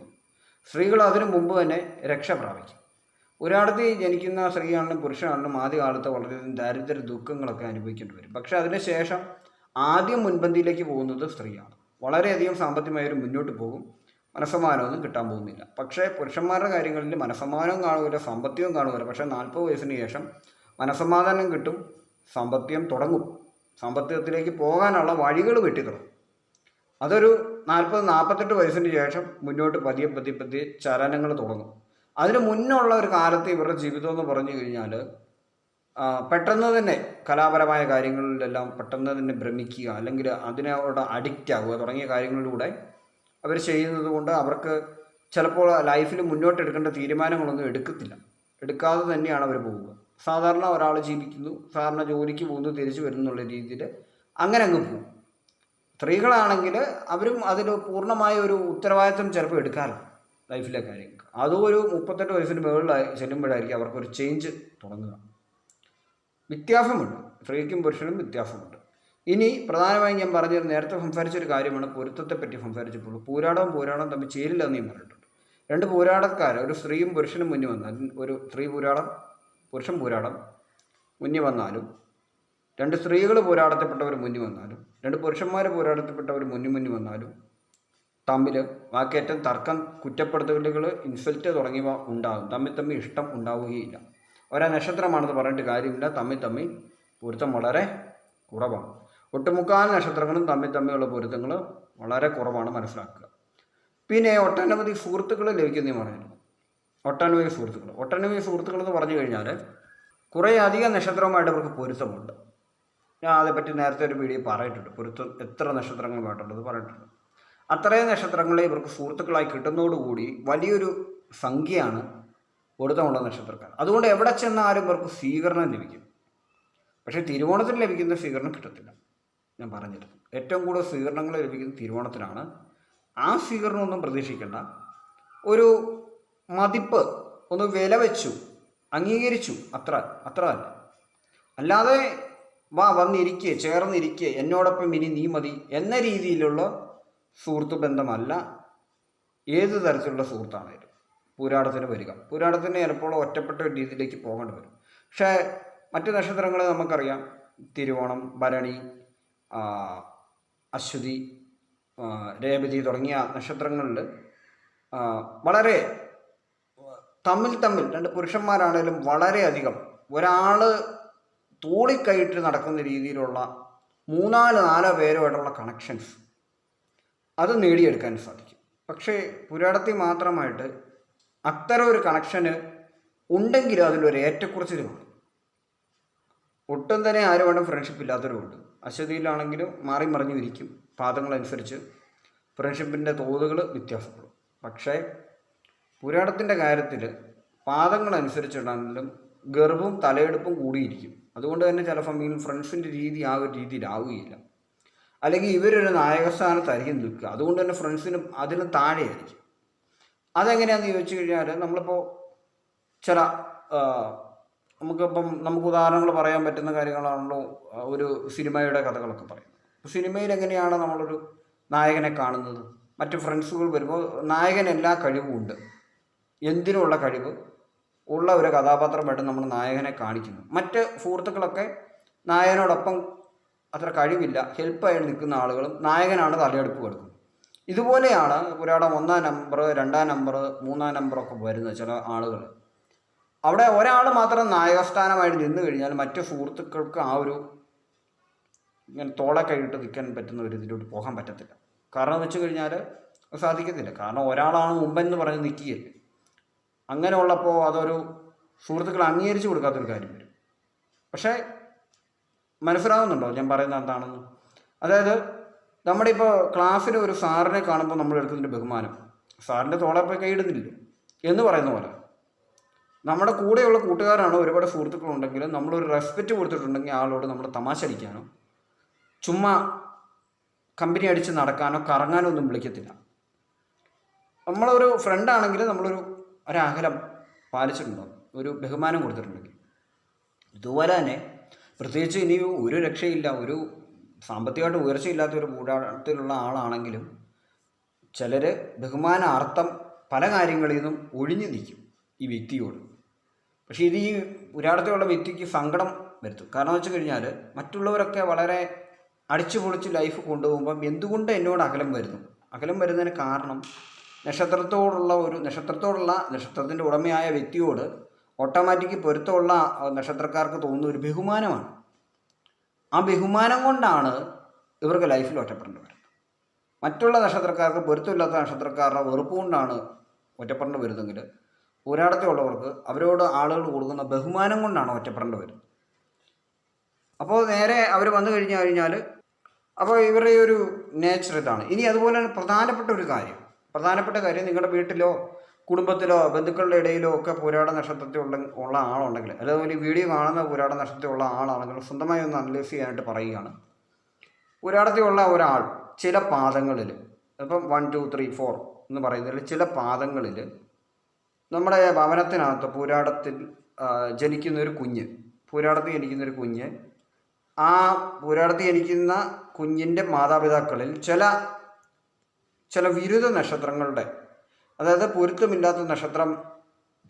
സ്ത്രീകൾ അതിനു മുമ്പ് തന്നെ രക്ഷ പ്രാപിക്കും. ഒരാടത്ത് ജനിക്കുന്ന സ്ത്രീയാണെങ്കിലും പുരുഷനാണെങ്കിലും ആദ്യകാലത്ത് വളരെയധികം ദാരിദ്ര്യ ദുഃഖങ്ങളൊക്കെ അനുഭവിക്കേണ്ടി വരും. പക്ഷേ അതിനുശേഷം ആദ്യം മുൻപന്തിയിലേക്ക് പോകുന്നത് സ്ത്രീയാണ്. വളരെയധികം സാമ്പത്തികമായൊരു മുന്നോട്ട് പോകും. മനസ്സമാനമൊന്നും കിട്ടാൻ പോകുന്നില്ല. പക്ഷേ പുരുഷന്മാരുടെ കാര്യങ്ങളിൽ മനസ്സമാനവും കാണുകയില്ല, സാമ്പത്തികവും കാണുകയില്ല. പക്ഷേ 40 വയസ്സിന് ശേഷം മനസ്സമാധാനം കിട്ടും, സാമ്പത്തികം തുടങ്ങും. സാമ്പത്തികത്തിലേക്ക് പോകാനുള്ള വഴികൾ വെട്ടി തുടങ്ങും. അതൊരു 40-48 വയസ്സിന് ശേഷം മുന്നോട്ട് പതിയെ ചലനങ്ങൾ തുടങ്ങും. അതിന് മുന്നുള്ള ഒരു കാലത്ത് ഇവരുടെ ജീവിതം എന്ന് പറഞ്ഞു കഴിഞ്ഞാൽ പെട്ടെന്ന് തന്നെ കലാപരമായ കാര്യങ്ങളിലെല്ലാം പെട്ടെന്ന് തന്നെ ഭ്രമിക്കുക, അല്ലെങ്കിൽ അതിനോട് അഡിക്റ്റ് ആവുക തുടങ്ങിയ കാര്യങ്ങളിലൂടെ അവർ ചെയ്യുന്നത് കൊണ്ട് അവർക്ക് ചിലപ്പോൾ ലൈഫിൽ മുന്നോട്ടെടുക്കേണ്ട തീരുമാനങ്ങളൊന്നും എടുക്കാതെ തന്നെയാണ് അവർ പോവുക. സാധാരണ ഒരാൾ ജീവിക്കുന്നു, സാധാരണ ജോലിക്ക് പോകുന്നു, തിരിച്ചു വരുന്നു എന്നുള്ള രീതിയിൽ അങ്ങനെ അങ്ങ് പോകും. സ്ത്രീകളാണെങ്കിൽ അവരും അതിൽ പൂർണ്ണമായ ഒരു ഉത്തരവാദിത്വം ചിലപ്പോൾ എടുക്കാറില്ല ലൈഫിലെ കാര്യങ്ങൾക്ക്. അതും ഒരു 38 വയസ്സിന് മുകളിലായി ചെല്ലുമ്പോഴായിരിക്കും അവർക്കൊരു ചേഞ്ച് തുടങ്ങുക. വ്യത്യാസമുണ്ട്. സ്ത്രീക്കും പുരുഷനും വ്യത്യാസമുണ്ട്. ഇനി പ്രധാനമായും ഞാൻ നേരത്തെ സംസാരിച്ചൊരു കാര്യമാണ് പൊരുത്തത്തെപ്പറ്റി സംസാരിച്ചപ്പോൾ. പൂരാടവും തമ്മിൽ ചേരില്ല എന്ന് ഞാൻ പറഞ്ഞിട്ടുണ്ട്. രണ്ട് പൂരാടക്കാർ, ഒരു സ്ത്രീയും പുരുഷനും മുന്നിൽ വന്നാൽ, ഒരു സ്ത്രീ പൂരാടം പുരുഷൻ പൂരാടം മുന്നിൽ വന്നാലും, രണ്ട് സ്ത്രീകൾ പോരാടത്തിൽപ്പെട്ടവർ മുന്നിൽ വന്നാലും, രണ്ട് പുരുഷന്മാർ പോരാടത്തിൽപ്പെട്ടവർ മുന്നിൽ വന്നാലും തമ്മിൽ വാക്കേറ്റം, തർക്കം, കുറ്റപ്പെടുത്തലുകൾ, ഇൻസൾട്ട് തുടങ്ങിയവ ഉണ്ടാകും. തമ്മിൽ ഇഷ്ടം ഉണ്ടാവുകയില്ല. ഒരേ നക്ഷത്രമാണെന്ന് പറഞ്ഞിട്ട് കാര്യമില്ല. തമ്മിൽ പൊരുത്തം വളരെ കുറവാണ്. ഒട്ടുമുക്കാൽ നക്ഷത്രങ്ങളും തമ്മിലുള്ള പൊരുത്തങ്ങൾ വളരെ കുറവാണ്, മനസ്സിലാക്കുക. പിന്നെ ഒട്ടനവധി സുഹൃത്തുക്കൾ ലഭിക്കുന്നേ പറഞ്ഞിരുന്നു. ഒട്ടനവധി സുഹൃത്തുക്കൾ എന്ന് പറഞ്ഞു കഴിഞ്ഞാൽ കുറേ അധികം നക്ഷത്രവുമായിട്ട് ഇവർക്ക് പൊരുത്തമുണ്ട്. ഞാൻ അതേപ്പറ്റി നേരത്തെ ഒരു വീഡിയോ പറഞ്ഞിട്ടുണ്ട്. പൊരുത്തം എത്ര നക്ഷത്രങ്ങളുമായിട്ടുള്ളത് പറഞ്ഞിട്ടുണ്ട്. അത്രയും നക്ഷത്രങ്ങളെ ഇവർക്ക് സുഹൃത്തുക്കളായി കിട്ടുന്നതോടുകൂടി വലിയൊരു സംഖ്യയാണ് പൊരുത്തമുള്ള നക്ഷത്രക്കാർ. അതുകൊണ്ട് എവിടെ ചെന്നാലും ഇവർക്ക് സ്വീകരണം ലഭിക്കും. പക്ഷേ തിരുവോണത്തിന് ലഭിക്കുന്ന സ്വീകരണം കിട്ടത്തില്ല. ഞാൻ പറഞ്ഞിരുന്നു, ഏറ്റവും കൂടുതൽ സ്വീകരണങ്ങൾ ലഭിക്കുന്നത് തിരുവോണത്തിനാണ്. ആ സ്വീകരണമൊന്നും പ്രതീക്ഷിക്കേണ്ട. ഒരു മതിപ്പ്, ഒന്ന് വില വെച്ചു, അംഗീകരിച്ചു, അത്ര തന്നെ. അല്ലാതെ വന്നിരിക്കുക, ചേർന്നിരിക്കുക, എന്നോടൊപ്പം ഇനി നീ മതി എന്ന രീതിയിലുള്ള സുഹൃത്ത് ബന്ധമല്ല ഏത് തരത്തിലുള്ള സുഹൃത്താണേലും പൂരാടത്തിന് വരിക. പൂരാടത്തിന് ചിലപ്പോൾ ഒറ്റപ്പെട്ട ഒരു രീതിയിലേക്ക് പോകേണ്ടി വരും. പക്ഷേ മറ്റ് നക്ഷത്രങ്ങൾ നമുക്കറിയാം. തിരുവോണം, ഭരണി, അശ്വതി, രേവതി തുടങ്ങിയ നക്ഷത്രങ്ങളിൽ വളരെ തമ്മിൽ രണ്ട് പുരുഷന്മാരാണേലും വളരെയധികം ഒരാൾ തോളിക്കയിട്ട് നടക്കുന്ന രീതിയിലുള്ള 3-4 പേരുമായിട്ടുള്ള കണക്ഷൻസ് അത് നേടിയെടുക്കാൻ സാധിക്കും. പക്ഷേ പുരാടത്തിൽ മാത്രമായിട്ട് അത്തരം ഒരു കണക്ഷന് ഉണ്ടെങ്കിലും അതിലൊരു ഏറ്റക്കുറച്ചിലുമാണ്. ഒട്ടും തന്നെ ആരുമായിട്ടും ഫ്രണ്ട്ഷിപ്പ് ഇല്ലാത്തവരുമുണ്ട്. അശ്വതിയിലാണെങ്കിലും മാറി മറിഞ്ഞു ഇരിക്കും. പാദങ്ങളനുസരിച്ച് ഫ്രണ്ട്ഷിപ്പിൻ്റെ തോതുകൾ വ്യത്യാസപ്പെടും. പക്ഷേ പുരാടത്തിൻ്റെ കാര്യത്തിൽ പാദങ്ങളനുസരിച്ചിട്ടാണെങ്കിലും ഗർവും തലയെടുപ്പും കൂടിയിരിക്കും. അതുകൊണ്ട് തന്നെ ചില സമയം ഫ്രണ്ട്സിൻ്റെ രീതി ആ ഒരു രീതിയിലാവുകയില്ല. അല്ലെങ്കിൽ ഇവരൊരു നായകസ്ഥാനത്തായിരിക്കും നിൽക്കുക. അതുകൊണ്ട് തന്നെ ഫ്രണ്ട്സിനും അതിലും താഴെയായിരിക്കും. അതെങ്ങനെയാണെന്ന് ചോദിച്ചു കഴിഞ്ഞാൽ, നമ്മളിപ്പോൾ ചില നമുക്ക് ഉദാഹരണങ്ങൾ പറയാൻ പറ്റുന്ന കാര്യങ്ങളാണല്ലോ ഒരു സിനിമയുടെ കഥകളൊക്കെ പറയും. സിനിമയിൽ എങ്ങനെയാണ് നമ്മളൊരു നായകനെ കാണുന്നത്? മറ്റ് ഫ്രണ്ട്സുകൾ വരുമ്പോൾ നായകൻ എല്ലാ കഴിവും ഉണ്ട്, എന്തിനുള്ള കഴിവ് ഉള്ള ഒരു കഥാപാത്രമായിട്ട് നമ്മൾ നായകനെ കാണിക്കുന്നു. മറ്റ് സുഹൃത്തുക്കളൊക്കെ നായകനോടൊപ്പം അത്ര കഴിവില്ല, ഹെൽപ്പായിട്ട് നിൽക്കുന്ന ആളുകളും നായകനാണ് തലയെടുപ്പ് കൊടുക്കുന്നത്. ഇതുപോലെയാണ് പുരാടം 1-ാം നമ്പർ, 2-ാം നമ്പർ, 3-ാം നമ്പറൊക്കെ വരുന്ന ചില ആളുകൾ. അവിടെ ഒരാൾ മാത്രം നായകസ്ഥാനമായിട്ട് നിന്ന് കഴിഞ്ഞാൽ മറ്റു സുഹൃത്തുക്കൾക്ക് ആ ഒരു ഇങ്ങനെ തോളെ കൈയിട്ട് നിൽക്കാൻ പറ്റുന്ന ഒരു ഇതിലോട്ട് പോകാൻ പറ്റത്തില്ല. കാരണം വെച്ച് കഴിഞ്ഞാൽ സാധിക്കത്തില്ല. കാരണം ഒരാളാണ് മുമ്പെന്ന് പറഞ്ഞ് നിൽക്കുകയല്ലേ. അങ്ങനെ ഉള്ളപ്പോൾ അതൊരു സുഹൃത്തുക്കൾ അംഗീകരിച്ച് കൊടുക്കാത്തൊരു കാര്യം വരും. പക്ഷേ മനസ്സിലാകുന്നുണ്ടോ ഞാൻ പറയുന്നത് എന്താണെന്ന്? അതായത് നമ്മുടെ ഇപ്പോൾ ക്ലാസ്സിൽ ഒരു സാറിനെ കാണുമ്പോൾ നമ്മൾ എടുക്കുന്നതിൻ്റെ ബഹുമാനം, സാറിൻ്റെ തോളെ പോയി കൈയിടുന്നില്ലല്ലോ എന്ന് പറയുന്ന പോലെ നമ്മുടെ കൂടെയുള്ള കൂട്ടുകാരാണ്, ഒരുപാട് സുഹൃത്തുക്കളുണ്ടെങ്കിലും നമ്മളൊരു റെസ്പെക്റ്റ് കൊടുത്തിട്ടുണ്ടെങ്കിൽ ആളോട് നമ്മൾ തമാശ അടിക്കാനോ ചുമ്മാ കമ്പനി അടിച്ച് നടക്കാനോ കറങ്ങാനോ ഒന്നും വിളിക്കത്തില്ല. നമ്മളൊരു ഫ്രണ്ടാണെങ്കിൽ ഒരകലം പാലിച്ചിട്ടുണ്ടാവും, ഒരു ബഹുമാനം കൊടുത്തിട്ടുണ്ടെങ്കിൽ. ഇതുപോലെ തന്നെ പ്രത്യേകിച്ച് ഇനി ഒരു രക്ഷയില്ല, ഒരു സാമ്പത്തികമായിട്ട് ഉയർച്ചയില്ലാത്ത ഒരു കൂടാരത്തിലുള്ള ആളാണെങ്കിലും ചിലർ ബഹുമാനാർത്ഥം പല കാര്യങ്ങളിൽ നിന്നും ഒഴിഞ്ഞു നിൽക്കും ഈ വ്യക്തിയോട്. പക്ഷേ ഇത് ഈ പുരാടത്തിലുള്ള വ്യക്തിക്ക് സങ്കടം വരുത്തും. കാരണം വെച്ച് കഴിഞ്ഞാൽ മറ്റുള്ളവരൊക്കെ വളരെ അടിച്ചു പൊളിച്ച് ലൈഫ് കൊണ്ടുപോകുമ്പം എന്തുകൊണ്ട് എന്നോട് അകലം വരുന്നതിന് കാരണം നക്ഷത്രത്തിൻ്റെ ഉടമയായ വ്യക്തിയോട് ഓട്ടോമാറ്റിക് പൊരുത്തമുള്ള നക്ഷത്രക്കാർക്ക് തോന്നുന്ന ഒരു ബഹുമാനമാണ്. ആ ബഹുമാനം കൊണ്ടാണ് ഇവർക്ക് ലൈഫിൽ ഒറ്റപ്പെടേണ്ടി വരുന്നത്. മറ്റുള്ള നക്ഷത്രക്കാർക്ക്, പൊരുത്തമില്ലാത്ത നക്ഷത്രക്കാരുടെ വെറുപ്പ് കൊണ്ടാണ് ഒറ്റപ്പെടേണ്ടി വരുന്നതെങ്കിൽ പോരാട്ടത്തിലുള്ളവർക്ക് അവരോട് ആളുകൾ കൊടുക്കുന്ന ബഹുമാനം കൊണ്ടാണ് ഒറ്റപ്പെടേണ്ടി വരുന്നത്. അപ്പോൾ നേരെ അവർ വന്നു കഴിഞ്ഞാൽ അപ്പോൾ ഇവരുടെ ഒരു നേച്ചർ ഇതാണ്. ഇനി അതുപോലെ തന്നെ പ്രധാനപ്പെട്ട കാര്യം നിങ്ങളുടെ വീട്ടിലോ കുടുംബത്തിലോ ബന്ധുക്കളുടെ ഇടയിലോ ഒക്കെ പുരാട നക്ഷത്രത്തിലുള്ള ആളുണ്ടെങ്കിൽ, അതേപോലെ ഈ വീഡിയോ കാണുന്ന പുരാട നക്ഷത്രത്തിലുള്ള ആളാണെങ്കിൽ സ്വന്തമായി ഒന്ന് അനലൈസ് ചെയ്യാനായിട്ട് പറയുകയാണ്. പുരാടത്തിലുള്ള ഒരാൾ ചില പാദങ്ങളിൽ, ഇപ്പം 1, 2, 3, 4 എന്ന് പറയുന്നതിൽ ചില പാദങ്ങളിൽ നമ്മുടെ ഭവനത്തിനകത്ത് പുരാടത്തിൽ ജനിക്കുന്ന ഒരു കുഞ്ഞ് പൂരാടത്തിൽ ജനിക്കുന്നൊരു കുഞ്ഞ്, ആ പൂരാടത്തിൽ ജനിക്കുന്ന കുഞ്ഞിൻ്റെ മാതാപിതാക്കളിൽ ചില വിരുദ്ധ നക്ഷത്രങ്ങളുടെ, അതായത് പൊരുത്തമില്ലാത്ത നക്ഷത്രം,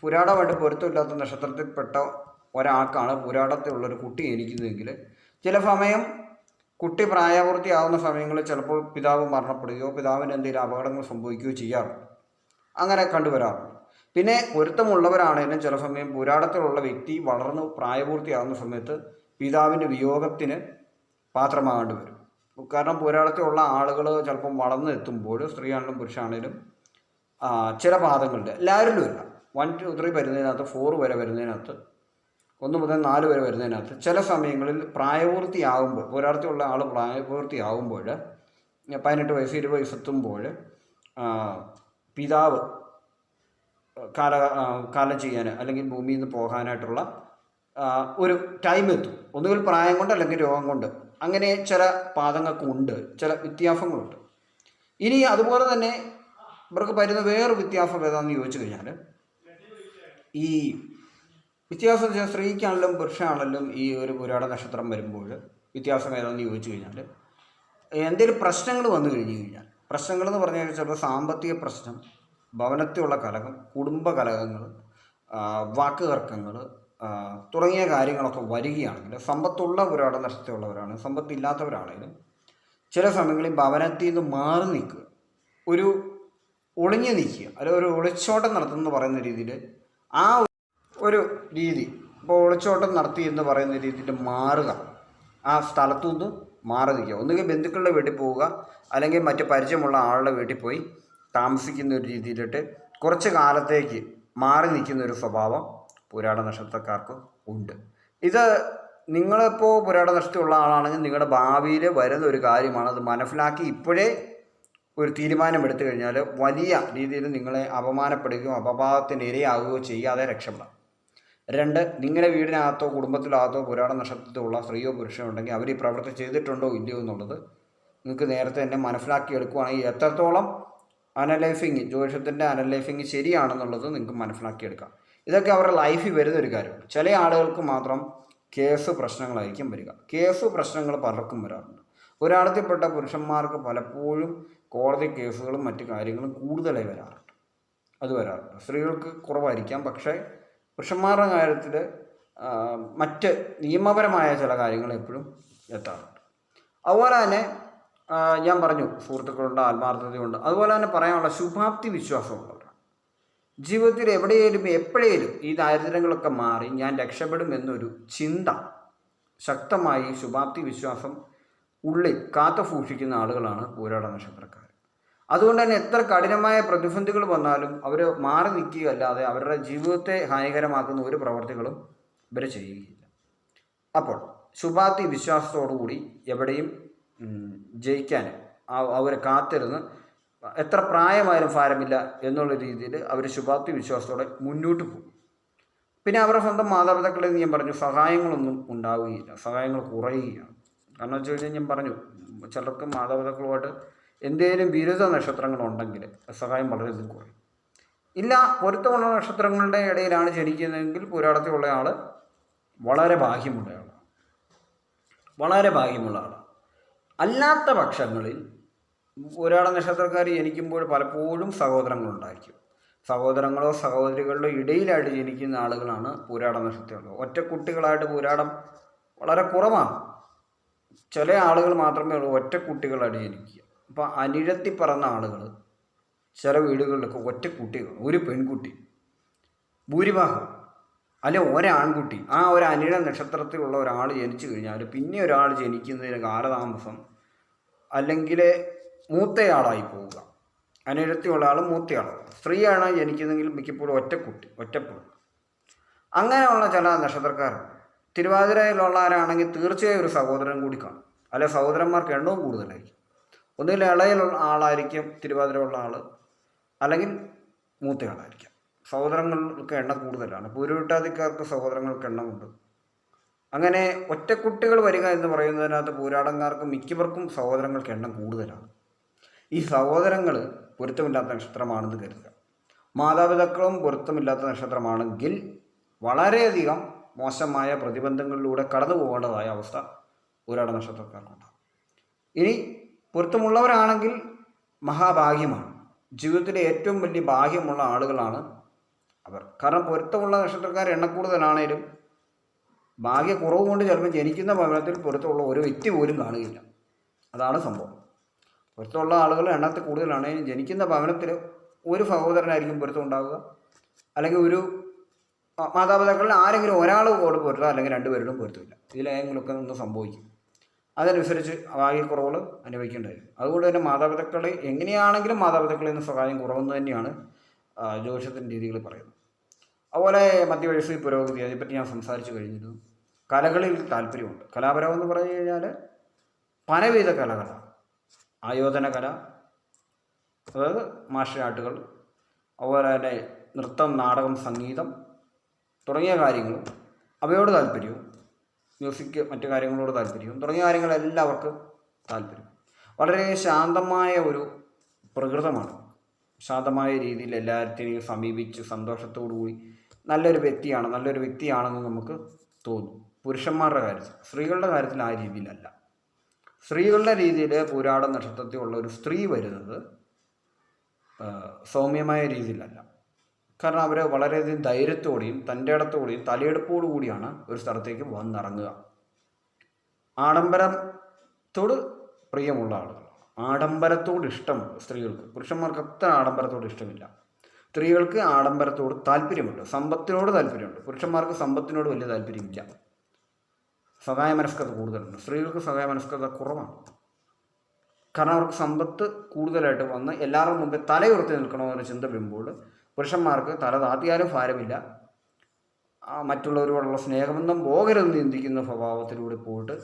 പുരാടമായിട്ട് പൊരുത്തമില്ലാത്ത നക്ഷത്രത്തിൽപ്പെട്ട ഒരാൾക്കാണ് പൂരാടത്തിലുള്ളൊരു കുട്ടി ജനിക്കുന്നതെങ്കിൽ ചില സമയം കുട്ടി പ്രായപൂർത്തിയാവുന്ന സമയങ്ങളിൽ ചിലപ്പോൾ പിതാവ് മരണപ്പെടുകയോ പിതാവിന് എന്തെങ്കിലും അപകടങ്ങൾ സംഭവിക്കുകയോ ചെയ്യാറുണ്ട്. അങ്ങനെ കണ്ടുവരാറുണ്ട്. പിന്നെ പൊരുത്തമുള്ളവരാണെങ്കിലും ചില സമയം പുരാടത്തിലുള്ള വ്യക്തി വളർന്ന് പ്രായപൂർത്തിയാകുന്ന സമയത്ത് പിതാവിൻ്റെ വിയോഗത്തിന് പാത്രമാകേണ്ടി വരും. കാരണം പുരാടത്തിലുള്ള ആളുകൾ ചിലപ്പം വളർന്ന് എത്തുമ്പോൾ, സ്ത്രീയാണെങ്കിലും പുരുഷാണെങ്കിലും ചില പാദങ്ങളിൽ, എല്ലാവരിലും ഇല്ല, 1 2 3 വരുന്നതിനകത്ത്, 4 വരെ വരുന്നതിനകത്ത്, 1 മുതൽ 4 വരെ വരുന്നതിനകത്ത് ചില സമയങ്ങളിൽ പ്രായപൂർത്തിയാകുമ്പോൾ, പുരാടത്തിലുള്ള ആൾ പ്രായപൂർത്തിയാകുമ്പോൾ, 18 വയസ്സ് 20 വയസ്സെത്തുമ്പോൾ പിതാവ് കാലം ചെയ്യാൻ അല്ലെങ്കിൽ ഭൂമിയിൽ നിന്ന് പോകാനായിട്ടുള്ള ഒരു ടൈം എത്തും. ഒന്നുകിൽ പ്രായം കൊണ്ട് അല്ലെങ്കിൽ രോഗം കൊണ്ട്. അങ്ങനെ ചില പാദങ്ങൾക്കുണ്ട്, ചില വ്യത്യാസങ്ങളുണ്ട്. ഇനി അതുപോലെ തന്നെ ഇവർക്ക് വരുന്ന വേറൊരു വ്യത്യാസം ഏതാണെന്ന് ചോദിച്ചു കഴിഞ്ഞാൽ, ഈ വ്യത്യാസം വെച്ചാൽ സ്ത്രീക്കാണെങ്കിലും പുരുഷനാണെങ്കിലും ഈ ഒരു പുരാട നക്ഷത്രം വരുമ്പോൾ വ്യത്യാസം ഏതാണെന്ന് ചോദിച്ചു കഴിഞ്ഞാൽ, എന്തെങ്കിലും പ്രശ്നങ്ങൾ വന്നു കഴിഞ്ഞു കഴിഞ്ഞാൽ, പ്രശ്നങ്ങളെന്ന് പറഞ്ഞാൽ ചിലപ്പോൾ സാമ്പത്തിക പ്രശ്നം, ഭവനത്തിലുള്ള കലഹം, കുടുംബ കലഹങ്ങൾ, വാക്ക് തർക്കങ്ങൾ തുടങ്ങിയ കാര്യങ്ങളൊക്കെ വരികയാണെങ്കിൽ, സമ്പത്തുള്ള പുരാട നക്ഷത്രമുള്ളവരാണ്, സമ്പത്തില്ലാത്തവരാണെങ്കിലും ചില സമയങ്ങളിൽ ഭവനത്തിൽ നിന്ന് മാറി നിൽക്കുക, ഒരു ഒളിഞ്ഞു നിൽക്കുക, അല്ലെങ്കിൽ ഒരു ഒളിച്ചോട്ടം നടത്തുമെന്ന് പറയുന്ന രീതിയിൽ, ആ ഒരു രീതി, ഇപ്പോൾ ഒളിച്ചോട്ടം നടത്തി എന്ന് പറയുന്ന രീതിയിൽ മാറുക, ആ സ്ഥലത്തു നിന്ന് മാറി നിൽക്കുക. ഒന്നുകിൽ ബന്ധുക്കളുടെ വീട്ടിൽ പോവുക, അല്ലെങ്കിൽ മറ്റ് പരിചയമുള്ള ആളുടെ വീട്ടിൽ പോയി താമസിക്കുന്ന ഒരു രീതിയിലിട്ട് കുറച്ച് കാലത്തേക്ക് മാറി നിൽക്കുന്ന ഒരു സ്വഭാവം പുരാട നക്ഷത്രക്കാർക്ക് ഉണ്ട്. ഇത് നിങ്ങളിപ്പോൾ പുരാട നക്ഷത്രമുള്ള ആളാണെങ്കിൽ നിങ്ങളുടെ ഭാവിയിൽ വരുന്ന ഒരു കാര്യമാണ്. അത് മനസ്സിലാക്കി ഇപ്പോഴേ ഒരു തീരുമാനമെടുത്തു കഴിഞ്ഞാൽ വലിയ രീതിയിൽ നിങ്ങളെ അപമാനപ്പെടുകയോ അപവാദത്തിന് ഇരയാകുകയോ ചെയ്യാതെ രക്ഷപ്പെടാം. 2, നിങ്ങളുടെ വീടിനകത്തോ കുടുംബത്തിനകത്തോ പുരാട നക്ഷത്രത്തിലുള്ള സ്ത്രീയോ പുരുഷനോ ഉണ്ടെങ്കിൽ അവർ ഈ പ്രവൃത്തി ചെയ്തിട്ടുണ്ടോ ഇല്ലയോ എന്നുള്ളത് നിങ്ങൾക്ക് നേരത്തെ തന്നെ മനസ്സിലാക്കിയെടുക്കുകയാണെങ്കിൽ എത്രത്തോളം അനലൈസിങ്, ജ്യോതിഷത്തിൻ്റെ അനലൈസിങ് ശരിയാണെന്നുള്ളത് നിങ്ങൾക്ക് മനസ്സിലാക്കിയെടുക്കാം. ഇതൊക്കെ അവരുടെ ലൈഫിൽ വരുന്നൊരു കാര്യമാണ്. ചില ആളുകൾക്ക് മാത്രം കേസ് പ്രശ്നങ്ങളായിരിക്കും വരിക. കേസ് പ്രശ്നങ്ങൾ പലർക്കും വരാറുണ്ട്. പുരാടത്തിൽപ്പെട്ട പുരുഷന്മാർക്ക് പലപ്പോഴും കോടതി കേസുകളും മറ്റു കാര്യങ്ങളും കൂടുതലായി വരാറുണ്ട്. അത് വരാറുണ്ട്. സ്ത്രീകൾക്ക് കുറവായിരിക്കാം, പക്ഷേ പുരുഷന്മാരുടെ കാര്യത്തിൽ മറ്റ് നിയമപരമായ ചില കാര്യങ്ങൾ എപ്പോഴും എത്താറുണ്ട്. അതുപോലെ തന്നെ ഞാൻ പറഞ്ഞു, സുഹൃത്തുക്കളുണ്ട്, ആത്മാർത്ഥതയുണ്ട്. അതുപോലെ തന്നെ പറയാനുള്ള ശുഭാപ്തി വിശ്വാസമുള്ളവരാണ്. ജീവിതത്തിൽ എവിടെയെങ്കിലും എപ്പോഴേലും ഈ ദാരിദ്ര്യങ്ങളൊക്കെ മാറി ഞാൻ രക്ഷപ്പെടും എന്നൊരു ചിന്ത, ശക്തമായി ശുഭാപ്തി വിശ്വാസം ഉള്ളിൽ കാത്തു സൂക്ഷിക്കുന്ന ആളുകളാണ് പൂരാട നക്ഷത്രക്കാർ. അതുകൊണ്ട് തന്നെ എത്ര കഠിനമായ പ്രതിസന്ധികൾ വന്നാലും അവർ മാറി നിൽക്കുകയല്ലാതെ അവരുടെ ജീവിതത്തെ ഹാനികരമാക്കുന്ന ഒരു പ്രവർത്തികളും ഇവർ ചെയ്യുകയില്ല. അപ്പോൾ ശുഭാപ്തി വിശ്വാസത്തോടുകൂടി എവിടെയും ജയിക്കാൻ അവർ കാത്തിരുന്ന് എത്ര പ്രായമായാലും ഭാരമില്ല എന്നുള്ള രീതിയിൽ അവർ ശുഭാപ്തി വിശ്വാസത്തോടെ മുന്നോട്ട് പോകും. പിന്നെ അവരുടെ സ്വന്തം മാതാപിതാക്കളിൽ ഞാൻ പറഞ്ഞു സഹായങ്ങളൊന്നും ഉണ്ടാവുകയില്ല, സഹായങ്ങൾ കുറയുകയാണ്. കാരണം വെച്ച് കഴിഞ്ഞാൽ ഞാൻ പറഞ്ഞു, ചിലർക്ക് മാതാപിതാക്കളുമായിട്ട് എന്തെങ്കിലും വിരുദ്ധ നക്ഷത്രങ്ങളുണ്ടെങ്കിൽ സഹായം വളരെയധികം കുറയും. ഇല്ല, പൊരുത്തമുള്ള നക്ഷത്രങ്ങളുടെ ഇടയിലാണ് ജനിക്കുന്നതെങ്കിൽ പുരാടത്തിലുള്ള ആൾ വളരെ ഭാഗ്യമുള്ള ആളാണ്, വളരെ ഭാഗ്യമുള്ള ആളാണ്. അല്ലാത്ത പക്ഷങ്ങളിൽ പുരാട നക്ഷത്രക്കാർ ജനിക്കുമ്പോൾ പലപ്പോഴും സഹോദരങ്ങളുണ്ടായിരിക്കും. സഹോദരങ്ങളോ സഹോദരികളുടെ ഇടയിലായിട്ട് ജനിക്കുന്ന ആളുകളാണ് പുരാട നക്ഷത്രമുള്ളത്. ഒറ്റക്കുട്ടികളായിട്ട് പുരാടം വളരെ കുറവാണ്. ചില ആളുകൾ മാത്രമേ ഉള്ളൂ ഒറ്റക്കുട്ടികളായിട്ട് ജനിക്കുക. അപ്പോൾ അനിഴത്തി പറന്ന ആളുകൾ ചില വീടുകളിലൊക്കെ ഒറ്റക്കുട്ടികൾ, ഒരു പെൺകുട്ടി ഭൂരിഭാഗം, അല്ലെ ഒരാൺകുട്ടി. ആ ഒരു അനിഴ നക്ഷത്രത്തിലുള്ള ഒരാൾ ജനിച്ചു കഴിഞ്ഞാൽ പിന്നെ ഒരാൾ ജനിക്കുന്നതിന് കാലതാമസം, അല്ലെങ്കിൽ മൂത്തയാളായി പോവുക. അനിഴത്തിയുള്ള ആൾ മൂത്തയാളാണ്. സ്ത്രീയാണ് ജനിക്കുന്നതെങ്കിൽ മിക്കപ്പോഴും ഒറ്റപ്പെടും. അങ്ങനെയുള്ള ചില നക്ഷത്രക്കാരുണ്ട്. തിരുവാതിരയിലുള്ളവരാണെങ്കിൽ തീർച്ചയായും ഒരു സഹോദരൻ കൂടി കാണും, അല്ലെ സഹോദരന്മാർക്ക് എണ്ണവും കൂടുതലായിരിക്കും. ഒന്നുകിൽ ഇളയിലുള്ള ആളായിരിക്കും തിരുവാതിര ഉള്ള ആൾ, അല്ലെങ്കിൽ മൂത്തയാളായിരിക്കാം. സഹോദരങ്ങൾക്ക് എണ്ണം കൂടുതലാണ്. പൂരുരുട്ടാതിക്കാർക്ക് സഹോദരങ്ങൾക്ക് എണ്ണമുണ്ട്. അങ്ങനെ ഒറ്റക്കുട്ടികൾ വരിക എന്ന് പറയുന്നതിനകത്ത് പൂരാടന്മാർക്ക് മിക്കവർക്കും സഹോദരങ്ങൾക്ക് എണ്ണം കൂടുതലാണ്. ഈ സഹോദരങ്ങൾ പൊരുത്തമില്ലാത്ത നക്ഷത്രമാണെന്ന് കരുതുക. മാതാപിതാക്കളും പൊരുത്തമില്ലാത്ത നക്ഷത്രമാണെങ്കിൽ വളരെയധികം മോശമായ പ്രതിബന്ധങ്ങളിലൂടെ കടന്നു പോകേണ്ടതായ അവസ്ഥ പൂരാട നക്ഷത്രക്കാർക്കുണ്ടാകും. ഇനി പൊരുത്തമുള്ളവരാണെങ്കിൽ മഹാഭാഗ്യമാണ്. ജീവിതത്തിലെ ഏറ്റവും വലിയ ഭാഗ്യമുള്ള ആളുകളാണ് അവർ. കാരണം പൊരുത്തമുള്ള നക്ഷത്രക്കാർ എണ്ണക്കൂടുതലാണേലും ഭാഗ്യക്കുറവ് കൊണ്ട് ചിലപ്പോൾ ജനിക്കുന്ന ഭവനത്തിൽ പൊരുത്തമുള്ള ഒരു വ്യക്തി പോലും കാണുകയില്ല. അതാണ് സംഭവം. പൊരുത്തമുള്ള ആളുകൾ എണ്ണത്തിൽ കൂടുതലാണെങ്കിലും ജനിക്കുന്ന ഭവനത്തിൽ ഒരു സഹോദരനായിരിക്കും പൊരുത്തം ഉണ്ടാവുക, അല്ലെങ്കിൽ ഒരു മാതാപിതാക്കളിൽ ആരെങ്കിലും ഒരാൾ കൂടെ പൊരുത്തം, അല്ലെങ്കിൽ രണ്ടുപേരും പൊരുത്തമില്ല. ഇതിലേതെങ്കിലുമൊക്കെ ഒന്ന് സംഭവിക്കും. അതനുസരിച്ച് ഭാഗ്യക്കുറവുകൾ അനുഭവിക്കേണ്ടി വരും. അതുകൊണ്ട് തന്നെ മാതാപിതാക്കളെ എങ്ങനെയാണെങ്കിലും മാതാപിതാക്കളിൽ നിന്ന് സഹായം കുറവെന്ന് തന്നെയാണ് ജ്യോതിഷത്തിൻ്റെ രീതികൾ പറയുന്നത്. അതുപോലെ മധ്യവയസ്സിൽ പുരോഗതി, അതിനെപ്പറ്റി ഞാൻ സംസാരിച്ചു കഴിഞ്ഞിരുന്നു. കലകളിൽ താല്പര്യമുണ്ട്. കലാപരം എന്ന് പറഞ്ഞു കഴിഞ്ഞാൽ പലവിധ കലകളാണ്. ആയോധന കല, അതായത് മാർഷ്യൽ ആർട്ടുകൾ, അതുപോലെ തന്നെ നൃത്തം, നാടകം, സംഗീതം തുടങ്ങിയ കാര്യങ്ങളും അവയോട് താല്പര്യവും, മ്യൂസിക്, മറ്റു കാര്യങ്ങളോട് താല്പര്യവും തുടങ്ങിയ കാര്യങ്ങളെല്ലാവർക്കും താല്പര്യം. വളരെ ശാന്തമായ ഒരു പ്രകൃതമാണ്. ശാന്തമായ രീതിയിൽ എല്ലാവരെയും സമീപിച്ച് സന്തോഷത്തോടു കൂടി നല്ലൊരു വ്യക്തിയാണെന്ന് നമുക്ക് തോന്നും. പുരുഷന്മാരുടെ കാര്യത്തിൽ. സ്ത്രീകളുടെ കാര്യത്തിൽ ആ രീതിയിലല്ല. സ്ത്രീകളുടെ രീതിയിൽ പൂരാട നക്ഷത്രത്തിലുള്ള ഒരു സ്ത്രീ വരുന്നത് സൗമ്യമായ രീതിയിലല്ല. കാരണം അവർ വളരെയധികം ധൈര്യത്തോടെയും തൻ്റെ ഇടത്തോടെയും തലയെടുപ്പോടു കൂടിയാണ് ഒരു സ്ഥലത്തേക്ക് വന്നിറങ്ങുക. ആഡംബരത്തോട് പ്രിയമുള്ള ആളുകൾ, ആഡംബരത്തോട് ഇഷ്ടമുണ്ട് സ്ത്രീകൾക്ക്. പുരുഷന്മാർക്ക് അത്ര ആഡംബരത്തോട് ഇഷ്ടമില്ല. സ്ത്രീകൾക്ക് ആഡംബരത്തോട് താല്പര്യമുണ്ട്, സമ്പത്തിനോട് താല്പര്യമുണ്ട്. പുരുഷന്മാർക്ക് സമ്പത്തിനോട് വലിയ താല്പര്യമില്ല. സഹായ മനസ്കത കൂടുതലുണ്ട്. സ്ത്രീകൾക്ക് സഹായ മനസ്കത കുറവാണ്. കാരണം അവർക്ക് സമ്പത്ത് കൂടുതലായിട്ട് വന്ന് എല്ലാവരുടെ മുമ്പേ തലയുയർത്തി നിൽക്കണമെന്നൊരു ചിന്ത വരുമ്പോൾ പുരുഷന്മാർക്ക് തല താത്തിയാലും ഭാരമില്ല. മറ്റുള്ളവരോടുള്ള സ്നേഹബന്ധം പോകരുതെന്ന് ചിന്തിക്കുന്ന സ്വഭാവത്തിലൂടെ പോയിട്ട്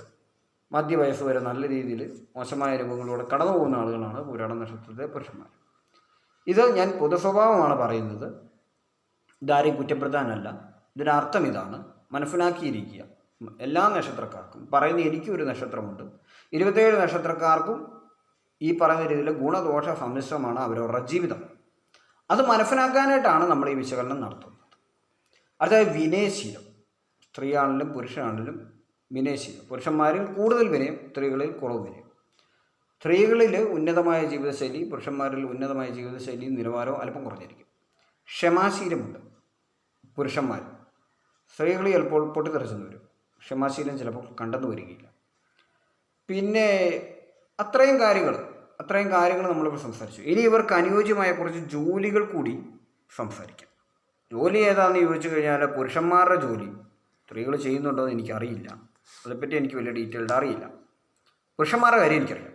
മധ്യവയസ്സ് വരെ നല്ല രീതിയിൽ മോശമായ അനുഭവങ്ങളിലൂടെ കടന്നു പോകുന്ന ആളുകളാണ് പൂരാട നക്ഷത്രത്തിലെ പുരുഷന്മാർ. ഇത് ഞാൻ പൊതു സ്വഭാവമാണ് പറയുന്നത്, ഇതാരെയും കുറ്റപ്പെടുത്താനല്ല. ഇതിനർത്ഥം ഇതാണ്, മനസ്സിലാക്കിയിരിക്കുക. എല്ലാ നക്ഷത്രക്കാർക്കും പറയുന്ന എനിക്കൊരു നക്ഷത്രമുണ്ട്, 27 നക്ഷത്രക്കാർക്കും ഈ പറയുന്ന രീതിയിൽ ഗുണദോഷ സമ്മിശ്രമാണ് അവരവരുടെ ജീവിതം. അത് മനസ്സിലാക്കാനായിട്ടാണ് നമ്മൾ ഈ വിശകലനം നടത്തുന്നത്. അതായത് വിനയശീലം, സ്ത്രീയാണെങ്കിലും പുരുഷനാണെങ്കിലും വിനയശീലം. പുരുഷന്മാരിൽ കൂടുതൽ വിനയം, സ്ത്രീകളിൽ കുറവ് വിനയം. സ്ത്രീകളിൽ ഉന്നതമായ ജീവിതശൈലി, പുരുഷന്മാരിൽ ഉന്നതമായ ജീവിതശൈലി നിലവാരവും അല്പം കുറഞ്ഞിരിക്കും. ക്ഷമാശീലമുണ്ട് പുരുഷന്മാർ. സ്ത്രീകളിൽ ചിലപ്പോൾ പൊട്ടിത്തെറിച്ചെന്ന് വരും. ക്ഷമാശീലം ചിലപ്പോൾ കണ്ടെന്ന് വരികയില്ല. പിന്നെ അത്രയും കാര്യങ്ങൾ നമ്മളിപ്പോൾ സംസാരിച്ചു. ഇനി ഇവർക്ക് അനുയോജ്യമായ കുറച്ച് ജോലികൾ കൂടി സംസാരിക്കാം. ജോലി ഏതാണെന്ന് ചോദിച്ചു കഴിഞ്ഞാൽ പുരുഷന്മാരുടെ ജോലി സ്ത്രീകൾ ചെയ്യുന്നുണ്ടോ എന്ന് എനിക്കറിയില്ല. അതേപ്പറ്റി എനിക്ക് വലിയ ഡീറ്റെയിൽഡ് അറിയില്ല. പുരുഷന്മാരുടെ കാര്യം എനിക്കറിയാം.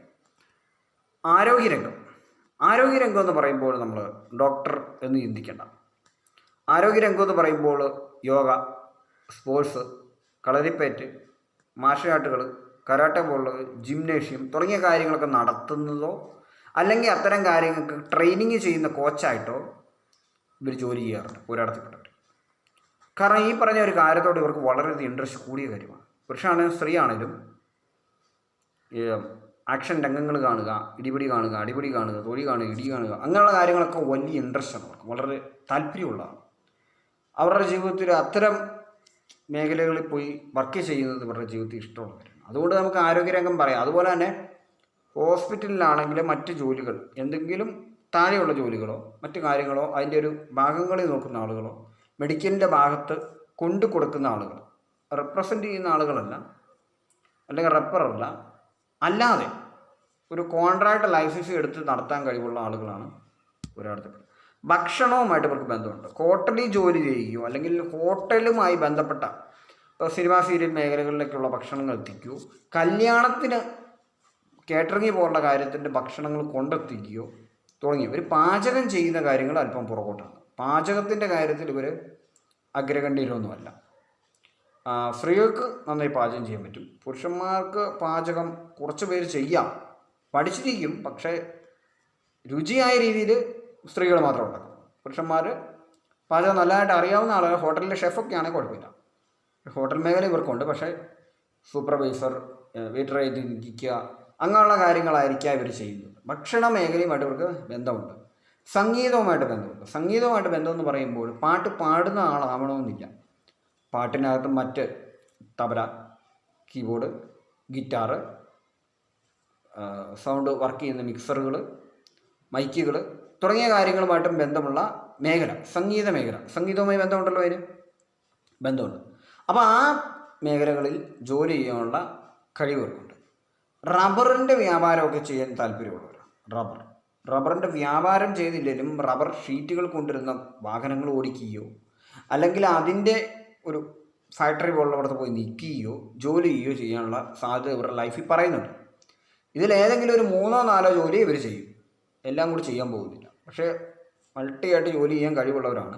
ആരോഗ്യരംഗം എന്ന് പറയുമ്പോൾ നമ്മൾ ഡോക്ടർ എന്ന് ചിന്തിക്കേണ്ട. ആരോഗ്യരംഗം എന്ന് പറയുമ്പോൾ യോഗ, സ്പോർട്സ്, കളരിപ്പയറ്റ്, മാർഷ്യൽ ആർട്ടുകൾ, കരാട്ടെ പോലുള്ളത്, ജിംനേഷ്യം തുടങ്ങിയ കാര്യങ്ങളൊക്കെ നടത്തുന്നതോ അല്ലെങ്കിൽ അത്തരം കാര്യങ്ങൾക്ക് ട്രെയിനിങ് ചെയ്യുന്ന കോച്ചായിട്ടോ ഇവർ ജോലി ചെയ്യാറുണ്ട് പൂരാടത്തിൽപ്പെട്ടവർ. കാരണം ഈ പറഞ്ഞ ഒരു കാര്യത്തോട് ഇവർക്ക് വളരെയധികം ഇൻട്രസ്റ്റ് കൂടിയ കാര്യമാണ്. പുരുഷനാണെങ്കിലും സ്ത്രീ ആണെങ്കിലും ആക്ഷൻ രംഗങ്ങൾ കാണുക, ഇടിപിടി കാണുക, അടിപിടി കാണുക, തൊഴി കാണുക, ഇടി കാണുക, അങ്ങനെയുള്ള കാര്യങ്ങളൊക്കെ വലിയ ഇൻട്രസ്റ്റാണ് അവർക്ക്, വളരെ താല്പര്യമുള്ളതാണ്. അവരുടെ ജീവിതത്തിൽ അത്തരം മേഖലകളിൽ പോയി വർക്ക് ചെയ്യുന്നത് ഇവരുടെ ജീവിതത്തിൽ ഇഷ്ടമുള്ളവരാണ്. അതുകൊണ്ട് നമുക്ക് ആരോഗ്യരംഗം പറയാം. അതുപോലെ തന്നെ ഹോസ്പിറ്റലിലാണെങ്കിലും മറ്റ് ജോലികൾ, എന്തെങ്കിലും താഴെയുള്ള ജോലികളോ മറ്റു കാര്യങ്ങളോ അതിൻ്റെ ഒരു ഭാഗങ്ങളിൽ നോക്കുന്ന ആളുകളോ മെഡിക്കലിൻ്റെ ഭാഗത്ത് കൊണ്ടു കൊടുക്കുന്ന ആളുകൾ, റെപ്രസെൻ്റ് ചെയ്യുന്ന ആളുകളല്ല, അല്ലെങ്കിൽ റെപ്പറല്ല, അല്ലാതെ ഒരു കോൺട്രാക്ട് ലൈസൻസ് എടുത്ത് നടത്താൻ കഴിവുള്ള ആളുകളാണ് ഒരാളത്തിൽ. ഭക്ഷണവുമായിട്ട് ഇവർക്ക് ബന്ധമുണ്ട്. ഹോട്ടലിൽ ജോലി ചെയ്യുകയോ അല്ലെങ്കിൽ ഹോട്ടലുമായി ബന്ധപ്പെട്ട സിനിമ സീരിയൽ മേഖലകളിലേക്കുള്ള ഭക്ഷണങ്ങൾ എത്തിക്കുകയോ, കല്യാണത്തിന് കേറ്ററിംഗ് പോലുള്ള കാര്യത്തിൻ്റെ ഭക്ഷണങ്ങൾ കൊണ്ടെത്തിക്കുകയോ തുടങ്ങി ഇവർ പാചകം ചെയ്യുന്ന കാര്യങ്ങൾ അല്പം പുറകോട്ടാണ്. പാചകത്തിൻ്റെ കാര്യത്തിൽ ഇവർ അഗ്രഗണ്യരൊന്നുമല്ല. സ്ത്രീകൾക്ക് നന്നായി പാചകം ചെയ്യാൻ പറ്റും. പുരുഷന്മാർക്ക് പാചകം കുറച്ച് പേര് ചെയ്യാം, പഠിച്ചിരിക്കും. പക്ഷേ രുചിയായ രീതിയിൽ സ്ത്രീകൾ മാത്രം ഉണ്ടാക്കും. പുരുഷന്മാർ പാചകം നല്ലതായിട്ട് അറിയാവുന്ന ആളുകൾ, ഹോട്ടലിലെ ഷെഫൊക്കെ ആണെങ്കിൽ കുഴപ്പമില്ല. ഹോട്ടൽ മേഖല ഇവർക്കുണ്ട്. പക്ഷേ സൂപ്പർവൈസർ, വെയിറ്ററായിട്ട് നിൽക്കുക, അങ്ങനെയുള്ള കാര്യങ്ങളായിരിക്കാം ഇവർ ചെയ്യുന്നത്. ഭക്ഷണ മേഖലയുമായിട്ട് ഇവർക്ക് ബന്ധമുണ്ട്. സംഗീതവുമായിട്ട് ബന്ധമുണ്ട്. സംഗീതവുമായിട്ട് ബന്ധമെന്ന് പറയുമ്പോൾ പാട്ട് പാടുന്ന ആളാവണമെന്നില്ല. പാട്ടിനകത്ത് മറ്റ് tabla, keyboard, guitar, sound work ചെയ്യുന്ന മിക്സറുകൾ, മൈക്കുകൾ തുടങ്ങിയ കാര്യങ്ങളുമായിട്ടും ബന്ധമുള്ള മേഖല, സംഗീത മേഖല. സംഗീതവുമായി ബന്ധമുണ്ടല്ലോ, അതിന് ബന്ധമുണ്ട്. അപ്പോൾ ആ മേഖലകളിൽ ജോലി ചെയ്യാനുള്ള കഴിവുകളുണ്ട്. റബ്ബറിൻ്റെ വ്യാപാരമൊക്കെ ചെയ്യാൻ താല്പര്യമുള്ളവരാണ്. റബ്ബറിൻ്റെ വ്യാപാരം ചെയ്തില്ലെങ്കിലും റബ്ബർ ഷീറ്റുകൾ കൊണ്ടുവരുന്ന വാഹനങ്ങൾ ഓടിക്കുകയോ അല്ലെങ്കിൽ അതിൻ്റെ ഒരു ഫാക്ടറി പോലുള്ളവിടത്ത് പോയി നിൽക്കുകയോ ജോലി ചെയ്യുകയോ ചെയ്യാനുള്ള സാധ്യത ഇവരുടെ ലൈഫിൽ പറയുന്നുണ്ട്. ഇതിലേതെങ്കിലും ഒരു 3-4 ജോലി ഇവർ ചെയ്യും, എല്ലാം കൂടി ചെയ്യാൻ പോകുന്നില്ല. പക്ഷേ മൾട്ടിയായിട്ട് ജോലി ചെയ്യാൻ കഴിവുള്ളവരാണ്.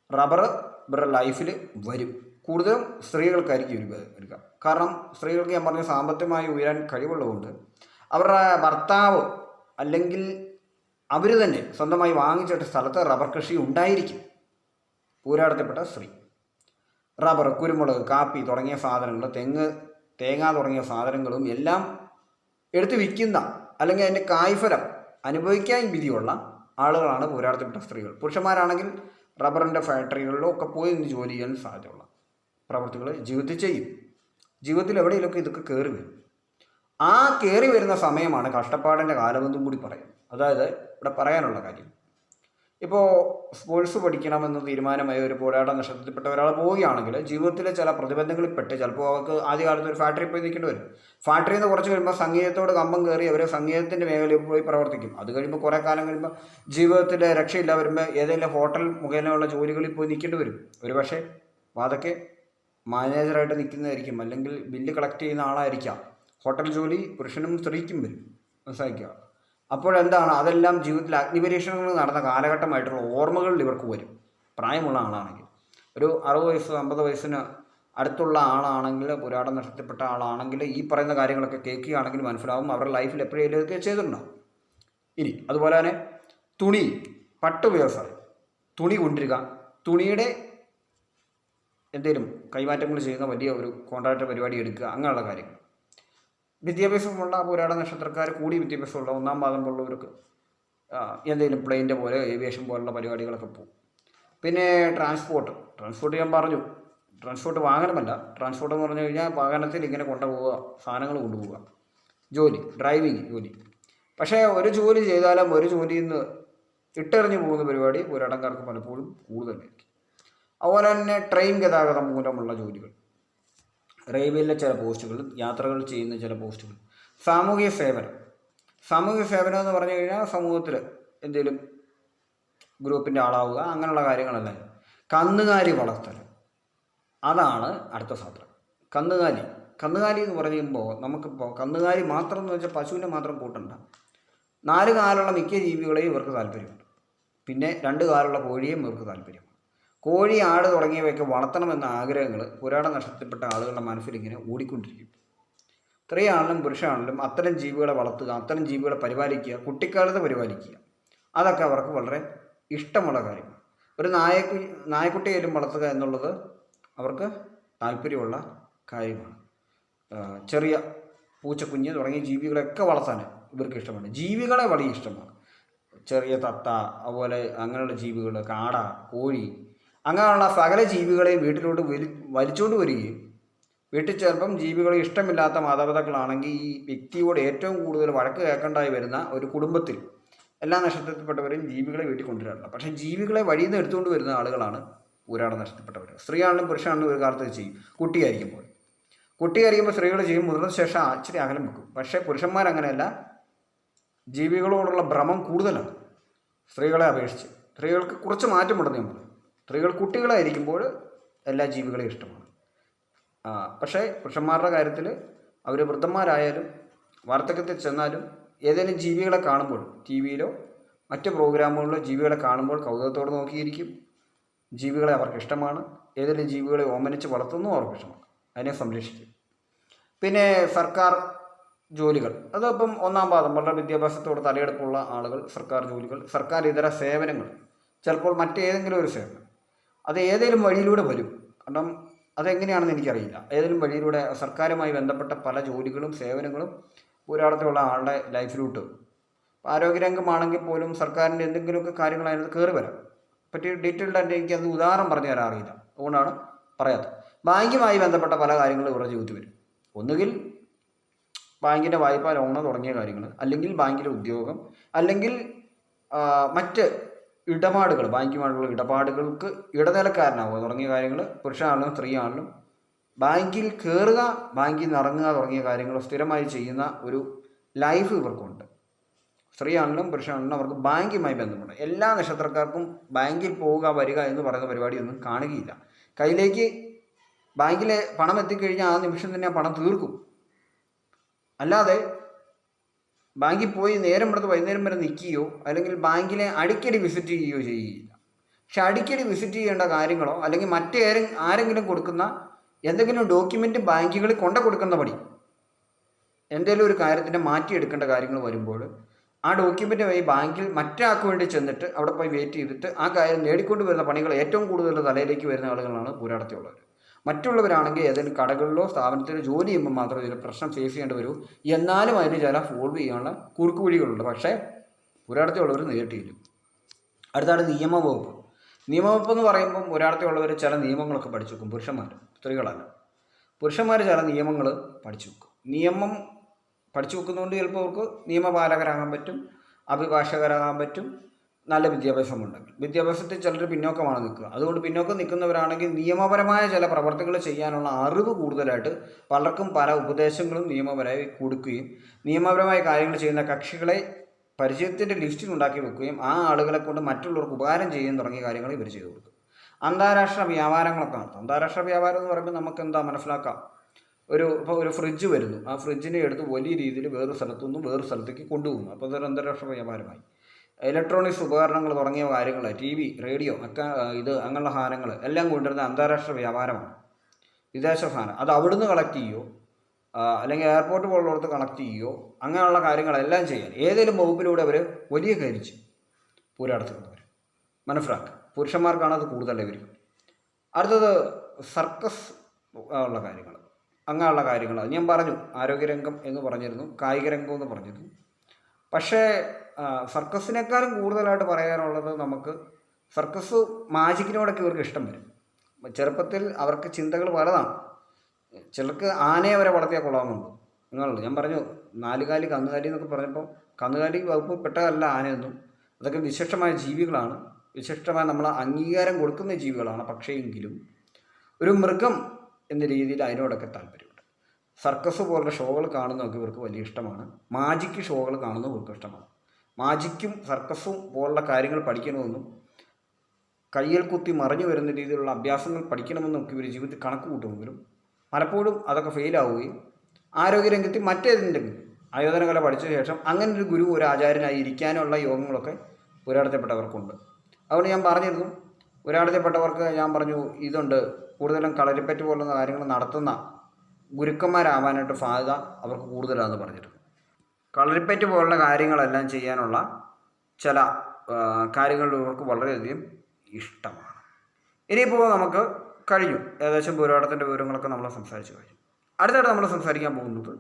റബ്ബർ ഇവരുടെ ലൈഫിൽ വരും. കൂടുതലും സ്ത്രീകൾക്കായിരിക്കും വരിക. കാരണം സ്ത്രീകൾക്ക് ഞാൻ പറഞ്ഞ സാമ്പത്തികമായി ഉയരാൻ കഴിവുള്ളതുകൊണ്ട് അവരുടെ ഭർത്താവ് അല്ലെങ്കിൽ അവർ തന്നെ സ്വന്തമായി വാങ്ങിച്ചിട്ട സ്ഥലത്ത് റബ്ബർ കൃഷി ഉണ്ടായിരിക്കും. പൂരാടത്തിൽപ്പെട്ട സ്ത്രീ റബ്ബർ, കുരുമുളക്, കാപ്പി തുടങ്ങിയ സാധനങ്ങൾ, തേങ്ങ തുടങ്ങിയ സാധനങ്ങളും എല്ലാം എടുത്ത് വിൽക്കുന്ന അല്ലെങ്കിൽ അതിൻ്റെ കായ്ഫലം അനുഭവിക്കാൻ വിധിയുള്ള ആളുകളാണ് പൂരാടത്തിൽപ്പെട്ട സ്ത്രീകൾ. പുരുഷന്മാരാണെങ്കിൽ റബ്ബറിൻ്റെ ഫാക്ടറികളിലോ ഒക്കെ പോയി നിന്ന് ജോലി ചെയ്യാൻ സാധ്യതയുള്ള പ്രവൃത്തികൾ ജീവിതത്തിൽ ചെയ്യും. ജീവിതത്തിൽ എവിടെയെങ്കിലുമൊക്കെ ഇതൊക്കെ കയറി വരും. ആ കയറി വരുന്ന സമയമാണ് കഷ്ടപ്പാടിൻ്റെ കാലമെന്നും കൂടി പറയും. അതായത് ഇവിടെ പറയാനുള്ള കാര്യം, ഇപ്പോൾ സ്പോർട്സ് പഠിക്കണമെന്ന് തീരുമാനമായി ഒരു പോരാട്ട നക്ഷത്രത്തിൽപ്പെട്ട ഒരാൾ പോവുകയാണെങ്കിൽ ജീവിതത്തിലെ ചില പ്രതിബന്ധങ്ങളിൽപ്പെട്ട് ചിലപ്പോൾ അവർക്ക് ആദ്യകാലത്ത് ഒരു ഫാക്ടറി പോയി നിൽക്കേണ്ടി വരും. ഫാക്ടറിയിൽ നിന്ന് കുറച്ച് കഴിയുമ്പോൾ സംഗീതത്തോട് കമ്പം കയറി അവർ സംഗീതത്തിൻ്റെ മേഖലയിൽ പോയി പ്രവർത്തിക്കും. അത് കഴിയുമ്പോൾ കുറേ കാലം കഴിയുമ്പോൾ ജീവിതത്തിൽ രക്ഷയില്ല വരുമ്പോൾ ഏതെങ്കിലും ഹോട്ടൽ മുഖേനയുള്ള ജോലികളിൽ പോയി നിൽക്കേണ്ടി വരും. ഒരു പക്ഷേ അതൊക്കെ മാനേജറായിട്ട് നിൽക്കുന്നതായിരിക്കും, അല്ലെങ്കിൽ ബില്ല് കളക്ട് ചെയ്യുന്ന ആളായിരിക്കാം. ഹോട്ടൽ ജോലി പുരുഷനും സ്ത്രീക്കും വരും, മനസ്സിലാക്കുക. അപ്പോഴെന്താണ്, അതെല്ലാം ജീവിതത്തിൽ അഗ്നിപരീക്ഷണങ്ങൾ നടന്ന കാലഘട്ടമായിട്ടുള്ള ഓർമ്മകളിൽ ഇവർക്ക് വരും. പ്രായമുള്ള ആളാണെങ്കിൽ ഒരു 60 വയസ്സ് 50 വയസ്സിന് അടുത്തുള്ള ആളാണെങ്കിൽ, പുരാട നഷ്ടപ്പെട്ട ആളാണെങ്കിൽ ഈ പറയുന്ന കാര്യങ്ങളൊക്കെ കേൾക്കുകയാണെങ്കിൽ മനസ്സിലാവും അവരുടെ ലൈഫിൽ എപ്പോഴേലും ഇതൊക്കെ ചെയ്തിട്ടുണ്ടാവും. ഇനി അതുപോലെ തന്നെ തുണി, പട്ട് വ്യവസായം, തുണി കൊണ്ടിരിക്കുക, തുണിയുടെ എന്തെങ്കിലും കൈമാറ്റങ്ങൾ ചെയ്യുന്ന വലിയ ഒരു കോൺട്രാക്ട് പരിപാടി എടുക്കുക, അങ്ങനെയുള്ള കാര്യങ്ങൾ. വിദ്യാഭ്യാസമുള്ള പുരാട നക്ഷത്രക്കാർ, കൂടി വിദ്യാഭ്യാസമുള്ള 1-ാം പാദം പോലുള്ളവർക്ക് എന്തെങ്കിലും പ്ലെയിൻ്റെ പോലെ ഏവിയേഷൻ പോലുള്ള പരിപാടികളൊക്കെ പോകും. പിന്നെ ട്രാൻസ്പോർട്ട് ഞാൻ പറഞ്ഞു, ട്രാൻസ്പോർട്ട് വാഹനമല്ല. ട്രാൻസ്പോർട്ട് എന്ന് പറഞ്ഞു കഴിഞ്ഞാൽ വാഹനത്തിൽ ഇങ്ങനെ കൊണ്ടുപോവുക, സാധനങ്ങൾ കൊണ്ടുപോവുക, ജോലി, ഡ്രൈവിങ് ജോലി. പക്ഷേ ഒരു ജോലി ചെയ്താലും ഒരു ജോലിയിൽ നിന്ന് ഇട്ടെറിഞ്ഞു പോകുന്ന പരിപാടി പുരാടക്കാർക്ക് പലപ്പോഴും കൂടുതലായിരിക്കും. അതുപോലെ തന്നെ ട്രെയിൻ ഗതാഗതം മൂലമുള്ള ജോലികൾ, റെയിൽവേയിലെ ചില പോസ്റ്റുകൾ, യാത്രകൾ ചെയ്യുന്ന ചില പോസ്റ്റുകൾ, സാമൂഹിക സേവനം എന്ന് പറഞ്ഞു കഴിഞ്ഞാൽ സമൂഹത്തിൽ എന്തെങ്കിലും ഗ്രൂപ്പിൻ്റെ ആളാവുക, അങ്ങനെയുള്ള കാര്യങ്ങളെല്ലാം. കന്നുകാലി വളർത്തൽ, അതാണ് അടുത്ത സാധനം. കന്നുകാലി എന്ന് പറയുമ്പോൾ നമുക്കിപ്പോൾ കന്നുകാലി മാത്രം എന്ന് വെച്ചാൽ പശുവിനെ മാത്രം കൂട്ടണ്ട. 4 കാലുള്ള മിക്ക ജീവികളെയും ഇവർക്ക് താല്പര്യമുണ്ട്. പിന്നെ 2 കാലുള്ള കോഴിയും ഇവർക്ക് താല്പര്യമാണ്. കോഴി, ആട് തുടങ്ങിയവയൊക്കെ വളർത്തണമെന്ന ആഗ്രഹങ്ങൾ പുരാട നഷ്ടത്തിൽപ്പെട്ട ആളുകളുടെ മനസ്സിലിങ്ങനെ ഓടിക്കൊണ്ടിരിക്കും. സ്ത്രീയാണെങ്കിലും പുരുഷനാണെങ്കിലും അത്തരം ജീവികളെ വളർത്തുക, അത്തരം ജീവികളെ പരിപാലിക്കുക, കുട്ടിക്കാലത്ത് പരിപാലിക്കുക, അതൊക്കെ അവർക്ക് വളരെ ഇഷ്ടമുള്ള കാര്യമാണ്. ഒരു നായക്കുട്ടിയായാലും വളർത്തുക എന്നുള്ളത് അവർക്ക് താല്പര്യമുള്ള കാര്യമാണ്. ചെറിയ പൂച്ചക്കുഞ്ഞ് തുടങ്ങിയ ജീവികളെയൊക്കെ വളർത്താൻ ഇവർക്ക് ഇഷ്ടമാണ്. ജീവികളെ വലിയ ഇഷ്ടമാണ്. ചെറിയ തത്ത, അതുപോലെ അങ്ങനെയുള്ള ജീവികൾ, കാട, കോഴി, അങ്ങനെയുള്ള സകല ജീവികളെയും വീട്ടിലോട്ട് വലിച്ചുകൊണ്ട് വരികയും, വീട്ടിൽ ചിലപ്പം ജീവികളെ ഇഷ്ടമില്ലാത്ത മാതാപിതാക്കളാണെങ്കിൽ ഈ വ്യക്തിയോട് ഏറ്റവും കൂടുതൽ വഴക്ക് കേൾക്കേണ്ടായി വരുന്ന ഒരു കുടുംബത്തിൽ എല്ലാ നക്ഷത്രത്തിൽപ്പെട്ടവരെയും ജീവികളെ വീട്ടിൽ കൊണ്ടുവരാറില്ല. പക്ഷേ ജീവികളെ വഴിയിൽ നിന്ന് എടുത്തുകൊണ്ട് വരുന്ന ആളുകളാണ് പുരാട നഷ്ടപ്പെട്ടവർ. സ്ത്രീയാണെങ്കിലും പുരുഷനാണെങ്കിലും ഒരു കാലത്ത് ചെയ്യും. കുട്ടിയായിരിക്കുമ്പോൾ സ്ത്രീകൾ ചെയ്യും, മുതിർന്ന ശേഷം ഇച്ചിരി അകലം വെക്കും. പക്ഷേ പുരുഷന്മാരങ്ങനെയല്ല, ജീവികളോടുള്ള ഭ്രമം കൂടുതലാണ് സ്ത്രീകളെ അപേക്ഷിച്ച്. സ്ത്രീകൾക്ക് കുറച്ച് മാറ്റമുണ്ടെന്ന് ഞാൻ പറയും. സ്ത്രീകൾ കുട്ടികളായിരിക്കുമ്പോൾ എല്ലാ ജീവികളെയും ഇഷ്ടമാണ്. പക്ഷേ പുരുഷന്മാരുടെ കാര്യത്തിൽ അവർ വൃദ്ധന്മാരായാലും വാർദ്ധക്യത്തിൽ ചെന്നാലും ഏതെങ്കിലും ജീവികളെ കാണുമ്പോൾ, ടി വിയിലോ മറ്റ് പ്രോഗ്രാമുകളിലോ ജീവികളെ കാണുമ്പോൾ കൗതുകത്തോടെ നോക്കിയിരിക്കും. ജീവികളെ അവർക്ക് ഇഷ്ടമാണ്. ഏതെങ്കിലും ജീവികളെ ഓമനിച്ച് വളർത്തുന്നു അവർക്ക് ഇഷ്ടമാണ്, അതിനെ സംരക്ഷിക്കും. പിന്നെ സർക്കാർ ജോലികൾ, അതിപ്പം 1-ാം പാദം വളരെ വിദ്യാഭ്യാസത്തോട് തലയെടുപ്പുള്ള ആളുകൾ, സർക്കാർ ജോലികൾ, സർക്കാർ ഇതര സേവനങ്ങൾ, ചിലപ്പോൾ മറ്റേതെങ്കിലും ഒരു സേവനം, അത് ഏതെങ്കിലും വഴിയിലൂടെ വരും. കാരണം അതെങ്ങനെയാണെന്ന് എനിക്കറിയില്ല. ഏതെങ്കിലും വഴിയിലൂടെ സർക്കാരുമായി ബന്ധപ്പെട്ട പല ജോലികളും സേവനങ്ങളും ഒരാളത്തുള്ള ആളുടെ ലൈഫിലോട്ട്, ആരോഗ്യരംഗമാണെങ്കിൽ പോലും സർക്കാരിൻ്റെ എന്തെങ്കിലുമൊക്കെ കാര്യങ്ങൾ അതിനകത്ത് കയറി വരാം. പറ്റി ഡീറ്റെയിൽഡ് ആയിട്ട് എനിക്കത് ഉദാഹരണം പറഞ്ഞു തരാൻ അറിയില്ല. അതുകൊണ്ടാണ് പറയാത്ത. ബാങ്കുമായി ബന്ധപ്പെട്ട പല കാര്യങ്ങളും ഇവരുടെ ജീവിതത്തിൽ വരും. ഒന്നുകിൽ ബാങ്കിൻ്റെ വായ്പ, ലോണ് തുടങ്ങിയ കാര്യങ്ങൾ, അല്ലെങ്കിൽ ബാങ്കിലെ ഉദ്യോഗം, അല്ലെങ്കിൽ മറ്റ് ഇടപാടുകൾ, ബാങ്കുമായിട്ടുള്ള ഇടപാടുകൾക്ക് ഇടനിലക്കാരനാവുക തുടങ്ങിയ കാര്യങ്ങൾ പുരുഷനാണെങ്കിലും സ്ത്രീയാണെങ്കിലും ബാങ്കിൽ കയറുക, ബാങ്കിൽ നിന്ന് ഇറങ്ങുക തുടങ്ങിയ കാര്യങ്ങൾ സ്ഥിരമായി ചെയ്യുന്ന ഒരു ലൈഫ് ഇവർക്കുണ്ട്. സ്ത്രീയാണെങ്കിലും പുരുഷനാണെങ്കിലും അവർക്ക് ബാങ്കുമായി ബന്ധമുണ്ട്. എല്ലാ നക്ഷത്രക്കാർക്കും ബാങ്കിൽ പോവുക വരിക എന്ന് പറയുന്ന പരിപാടിയൊന്നും കാണുകയില്ല. കയ്യിലേക്ക് ബാങ്കിലെ പണം എത്തിക്കഴിഞ്ഞാൽ ആ നിമിഷം തന്നെ ആ പണം തീർക്കും. അല്ലാതെ ബാങ്കിൽ പോയി നേരം എടുത്ത് വൈകുന്നേരം വരെ നിൽക്കുകയോ അല്ലെങ്കിൽ ബാങ്കിലെ അടിക്കടി വിസിറ്റ് ചെയ്യുകയോ ചെയ്യുകയില്ല. പക്ഷെ അടിക്കടി വിസിറ്റ് ചെയ്യേണ്ട കാര്യങ്ങളോ അല്ലെങ്കിൽ ആരെങ്കിലും കൊടുക്കുന്ന എന്തെങ്കിലും ഡോക്യുമെൻ്റ് ബാങ്കുകളിൽ കൊണ്ടു കൊടുക്കുന്ന പടി, എന്തെങ്കിലും ഒരു കാര്യത്തിൻ്റെ മാറ്റിയെടുക്കേണ്ട കാര്യങ്ങൾ വരുമ്പോൾ ആ ഡോക്യുമെൻ്റ് വഴി ബാങ്കിൽ മറ്റൊരാൾക്ക് വേണ്ടി ചെന്നിട്ട് അവിടെ പോയി വെയിറ്റ് ചെയ്തിട്ട് ആ കാര്യം നേടിക്കൊണ്ട് വരുന്ന പണികൾ ഏറ്റവും കൂടുതൽ തലയിലേക്ക് വരുന്ന ആളുകളാണ് പൂരാടത്തിയുള്ളവർ. മറ്റുള്ളവരാണെങ്കിൽ ഏതെങ്കിലും കടകളിലോ സ്ഥാപനത്തിലോ ജോലി ചെയ്യുമ്പോൾ മാത്രമേ ഇതിൽ പ്രശ്നം ഫേസ് ചെയ്യേണ്ടി വരൂ. എന്നാലും അതിന് ചില സോൾവ് ചെയ്യാനുള്ള കുറുക്കുവഴികളുണ്ട്. പക്ഷേ പൂരാടത്തിയുള്ളവർ നേരിട്ടില്ല. അടുത്താണ് നിയമവകുപ്പ്. നിയമവകുപ്പ് എന്ന് പറയുമ്പം പൂരാടത്തിയുള്ളവർ ചില നിയമങ്ങളൊക്കെ പഠിച്ചു വെക്കും. പുരുഷന്മാർ, സ്ത്രീകളല്ല. പുരുഷന്മാർ ചില നിയമങ്ങൾ പഠിച്ചു വെക്കും. നിയമം പഠിച്ചു വെക്കുന്നതുകൊണ്ട് ചിലപ്പോൾ അവർക്ക് നിയമപാലകരാകാൻ പറ്റും, അഭിഭാഷകരാകാൻ പറ്റും, നല്ല വിദ്യാഭ്യാസമുണ്ടെങ്കിൽ. വിദ്യാഭ്യാസത്തിൽ ചിലർ പിന്നോക്കമാണ് നിൽക്കുക. അതുകൊണ്ട് പിന്നോക്കം നിൽക്കുന്നവരാണെങ്കിൽ നിയമപരമായ ചില പ്രവർത്തികൾ ചെയ്യാനുള്ള അറിവ് കൂടുതലായിട്ട് പലർക്കും പല ഉപദേശങ്ങളും നിയമപരമായി കൊടുക്കുകയും നിയമപരമായ കാര്യങ്ങൾ ചെയ്യുന്ന കക്ഷികളെ പരിചയത്തിൻ്റെ ലിസ്റ്റിൽ ഉണ്ടാക്കി വെക്കുകയും ആ ആളുകളെ കൊണ്ട് മറ്റുള്ളവർക്ക് ഉപകാരം ചെയ്യാൻ തുടങ്ങിയ കാര്യങ്ങൾ ഇവർ ചെയ്തു കൊടുക്കും. അന്താരാഷ്ട്ര വ്യാപാരങ്ങളൊക്കെ നടത്തും. അന്താരാഷ്ട്ര വ്യാപാരം എന്ന് പറയുമ്പോൾ നമുക്ക് എന്താ മനസ്സിലാക്കാം? ഇപ്പോൾ ഒരു ഫ്രിഡ്ജ് വരുന്നു, ആ ഫ്രിഡ്ജിനെ എടുത്ത് വലിയ രീതിയിൽ വേറൊരു സ്ഥലത്തു നിന്നും വേറൊരു സ്ഥലത്തേക്ക് കൊണ്ടുപോകുന്നു. അപ്പോൾ അതൊരു അന്താരാഷ്ട്ര വ്യാപാരമായി. ഇലക്ട്രോണിക്സ് ഉപകരണങ്ങൾ തുടങ്ങിയ കാര്യങ്ങൾ, TV, റേഡിയോ ഒക്കെ അങ്ങനെയുള്ള സാധനങ്ങൾ എല്ലാം കൊണ്ടുവരുന്ന അന്താരാഷ്ട്ര വ്യാപാരമാണ്. വിദേശ സാധനം അത് അവിടുന്ന് കളക്ട് ചെയ്യുകയോ അല്ലെങ്കിൽ എയർപോർട്ട് പോലുള്ളടത്ത് കളക്ട് ചെയ്യുകയോ അങ്ങനെയുള്ള കാര്യങ്ങളെല്ലാം ചെയ്യാൻ ഏതെങ്കിലും വകുപ്പിലൂടെ അവർ വലിയ കരിച്ച് പൂരാടത്തുന്നവർ മനസ്സിലാക്കുക. പുരുഷന്മാർക്കാണ് അത് കൂടുതൽ ഇവർ. അടുത്തത് സർക്കസ് ഉള്ള കാര്യങ്ങൾ, അങ്ങനെയുള്ള കാര്യങ്ങൾ ഞാൻ പറഞ്ഞു. ആരോഗ്യരംഗം എന്ന് പറഞ്ഞിരുന്നു, കായിക രംഗം എന്ന് പറഞ്ഞിരുന്നു. പക്ഷേ സർക്കസിനേക്കാളും കൂടുതലായിട്ട് പറയാനുള്ളത് നമുക്ക് സർക്കസ് മാജിക്കിനോടൊക്കെ ഇവർക്ക് ഇഷ്ടം വരും. ചെറുപ്പത്തിൽ അവർക്ക് ചിന്തകൾ പലതാണ്. ചിലർക്ക് ആനയെ വരെ വളർത്തിയാൽ കൊള്ളാമെന്നുണ്ട്. നിങ്ങളുണ്ട്, ഞാൻ പറഞ്ഞു നാലുകാലി കന്നുകാലി എന്നൊക്കെ പറഞ്ഞപ്പോൾ കന്നുകാലി വകുപ്പ് പെട്ടതല്ല ആനയൊന്നും. അതൊക്കെ വിശിഷ്ടമായ ജീവികളാണ്, വിശിഷ്ടമായ നമ്മൾ അംഗീകാരം കൊടുക്കുന്ന ജീവികളാണ്. പക്ഷേ എങ്കിലും ഒരു മൃഗം എന്ന രീതിയിൽ അതിനോടൊക്കെ താല്പര്യമുണ്ട്. സർക്കസ് പോലുള്ള ഷോകൾ കാണുന്നതൊക്കെ ഇവർക്ക് വലിയ ഇഷ്ടമാണ്. മാജിക് ഷോകൾ കാണുന്നത് ഇവർക്ക് ഇഷ്ടമാണ്. മാജിക്കും സർക്കസും പോലുള്ള കാര്യങ്ങൾ പഠിക്കണമെന്നും കയ്യിൽ കുത്തി മറിഞ്ഞു വരുന്ന രീതിയിലുള്ള അഭ്യാസങ്ങൾ പഠിക്കണമെന്നൊക്കെ ഇവർ ജീവിതത്തിൽ കണക്ക് കൂട്ടുമെങ്കിലും പലപ്പോഴും അതൊക്കെ ഫെയിലാവുകയും ആരോഗ്യരംഗത്തിൽ മറ്റേതെങ്കിലും ആയോധനകല പഠിച്ച ശേഷം അങ്ങനെ ഒരു ഗുരു, ഒരു ആചാര്യനായി ഇരിക്കാനുള്ള യോഗങ്ങളൊക്കെ പുരാടത്തിൽപ്പെട്ടവർക്കുണ്ട്. അതുകൊണ്ട് ഞാൻ പറഞ്ഞിരുന്നു, പുരാടത്തിൽപ്പെട്ടവർക്ക് ഞാൻ പറഞ്ഞു ഇതുണ്ട്. കൂടുതലും കളരിപ്പറ്റ് പോലുള്ള കാര്യങ്ങൾ നടത്തുന്ന ഗുരുക്കന്മാരാവാനായിട്ട് സാധ്യത അവർക്ക് കൂടുതലാണെന്ന് പറഞ്ഞിരുന്നു. കളരിപ്പറ്റ് പോലുള്ള കാര്യങ്ങളെല്ലാം ചെയ്യാനുള്ള ചില കാര്യങ്ങൾ ഇവർക്ക് വളരെയധികം ഇഷ്ടമാണ്. ഇനിയിപ്പോൾ നമുക്ക് കഴിഞ്ഞു, ഏകദേശം പൂരാടത്തിൻ്റെ വിവരങ്ങളൊക്കെ നമ്മൾ സംസാരിച്ച് കഴിഞ്ഞു. അടുത്തായിട്ട് നമ്മൾ സംസാരിക്കാൻ പോകുന്നത്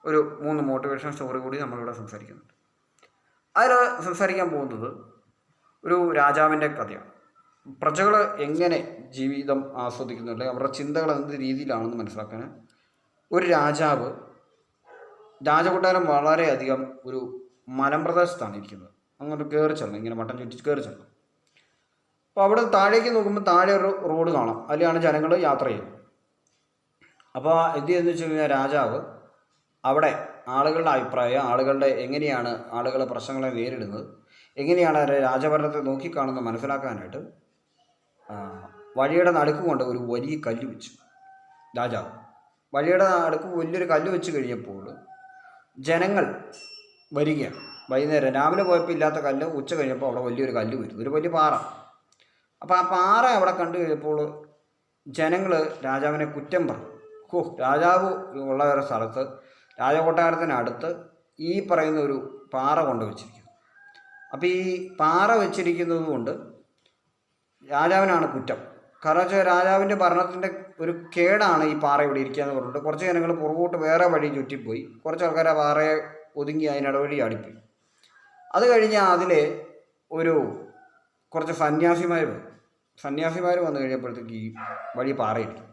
ഒരു 3 മോട്ടിവേഷൻ സ്റ്റോറി കൂടി നമ്മളിവിടെ സംസാരിക്കുന്നുണ്ട്. അതിൽ സംസാരിക്കാൻ പോകുന്നത് ഒരു രാജാവിൻ്റെ കഥയാണ്. പ്രജകൾ എങ്ങനെ ജീവിതം ആസ്വദിക്കുന്നുണ്ട്, അവരുടെ ചിന്തകൾ എന്ത് രീതിയിലാണെന്ന് മനസ്സിലാക്കാൻ ഒരു രാജാവ്, രാജകൊട്ടാരം വളരെയധികം ഒരു മലമ്പ്രദേശത്താണ് ഇരിക്കുന്നത്. അങ്ങോട്ട് കയറി ചെല്ലണം, ഇങ്ങനെ വട്ടം ചുറ്റി കയറി ചെല്ലണം. അപ്പോൾ അവിടെ താഴേക്ക് നോക്കുമ്പോൾ താഴെ ഒരു റോഡ് കാണാം, അതിലാണ് ജനങ്ങൾ യാത്ര ചെയ്യുന്നത്. അപ്പോൾ എന്ത് ചെയ്യുന്നത് വെച്ച് കഴിഞ്ഞാൽ രാജാവ് അവിടെ ആളുകളുടെ അഭിപ്രായം, എങ്ങനെയാണ് ആളുകൾ പ്രശ്നങ്ങളെ നേരിടുന്നത്, എങ്ങനെയാണ് രാജഭരണത്തെ നോക്കിക്കാണുന്നത് മനസ്സിലാക്കാനായിട്ട് വഴിയുടെ നടുക്ക് കൊണ്ട് ഒരു വലിയ കല്ല് വെച്ചു. രാജാവ് വഴിയുടെ നടുക്ക് വലിയൊരു കല്ല് വെച്ച് കഴിഞ്ഞപ്പോൾ ജനങ്ങൾ വരികയാണ്. വൈകുന്നേരം രാവിലെ പോയപ്പോൾ ഇല്ലാത്ത കല്ല് ഉച്ച കഴിഞ്ഞപ്പോൾ അവിടെ വലിയൊരു കല്ല് വരും, ഒരു വലിയ പാറ. അപ്പോൾ ആ പാറ അവിടെ കണ്ടു കഴിഞ്ഞപ്പോൾ ജനങ്ങൾ രാജാവിനെ കുറ്റം പറഞ്ഞു. രാജാവ് ഉള്ള ഒരു സ്ഥലത്ത് രാജകൊട്ടാരത്തിനടുത്ത് ഈ പറയുന്ന ഒരു പാറ കൊണ്ട് വെച്ചിരിക്കുന്നു. അപ്പോൾ ഈ പാറ വെച്ചിരിക്കുന്നത് കൊണ്ട് രാജാവിനാണ് കുറ്റം. കാരണം വെച്ചാൽ രാജാവിൻ്റെ ഭരണത്തിൻ്റെ ഒരു കേടാണ് ഈ പാറ ഇവിടെ ഇരിക്കുക എന്ന് പറഞ്ഞിട്ട് കുറച്ച് ജനങ്ങൾ പുറകോട്ട് വേറെ വഴി ചുറ്റിപ്പോയി. കുറച്ച് ആൾക്കാർ ആ പാറയെ ഒതുങ്ങി അതിനിടവഴി ആടിപ്പോയി. അത് കഴിഞ്ഞ് അതിൽ കുറച്ച് സന്യാസിമാർ വരും. സന്യാസിമാർ വന്നു കഴിഞ്ഞപ്പോഴത്തേക്ക് ഈ വഴി പാറയിരിക്കും.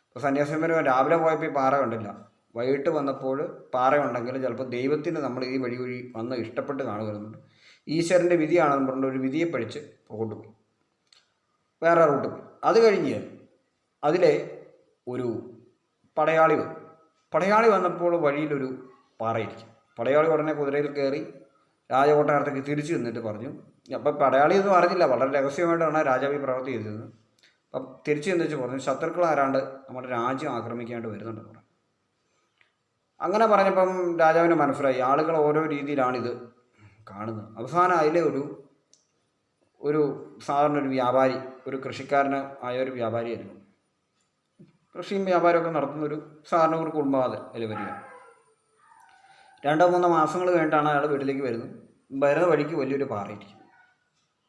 അപ്പോൾ സന്യാസിമാർ രാവിലെ പോയപ്പോൾ ഈ പാറ കണ്ടില്ല. വൈകിട്ട് വന്നപ്പോൾ പാറയുണ്ടെങ്കിൽ ചിലപ്പോൾ ദൈവത്തിന് നമ്മൾ ഈ വഴി വന്ന് ഇഷ്ടപ്പെട്ട് കാണുന്നുണ്ട്, ഈശ്വരൻ്റെ വിധിയാണെന്ന് പറഞ്ഞിട്ട് ഒരു വിധിയെ പഠിച്ച് കൊണ്ടുപോയി വേറെ റൂട്ട് പോയി. അത് കഴിഞ്ഞ് അതിലെ ഒരു പടയാളി വന്നപ്പോൾ വഴിയിലൊരു പാറയിരിക്കും. പടയാളി ഉടനെ കുതിരയിൽ കയറി രാജകൊട്ടാരത്തേക്ക് തിരിച്ചു നിന്നിട്ട് പറഞ്ഞു, അപ്പം പടയാളിയൊന്നും അറിഞ്ഞില്ല, വളരെ രഹസ്യമായിട്ടാണ് രാജാവ് ഈ പ്രവൃത്തി ചെയ്തത്. അപ്പം തിരിച്ചു നിന്നിച്ച് പറഞ്ഞു, ശത്രുക്കൾ ആരാണ്ട് നമ്മുടെ രാജ്യം ആക്രമിക്കാണ്ട് വരുന്നുണ്ടെന്ന് പറഞ്ഞു. അങ്ങനെ പറഞ്ഞപ്പം രാജാവിന് മനസ്സിലായി ആളുകൾ ഓരോ രീതിയിലാണിത് കാണുന്നത്. അവസാനം അതിലെ ഒരു സാധാരണ ഒരു വ്യാപാരി, ഒരു കൃഷിക്കാരന് ആയ ഒരു വ്യാപാരിയായിരുന്നു. കൃഷിയും വ്യാപാരമൊക്കെ നടത്തുന്നൊരു സാധാരണ ഒരു കുടുംബം അതിൽ വരിക. 2-3 മാസങ്ങൾ കഴിഞ്ഞിട്ടാണ് അയാൾ വീട്ടിലേക്ക് വരുന്നത്. വരുന്ന വഴിക്ക് വലിയൊരു പാറയിരിക്കും.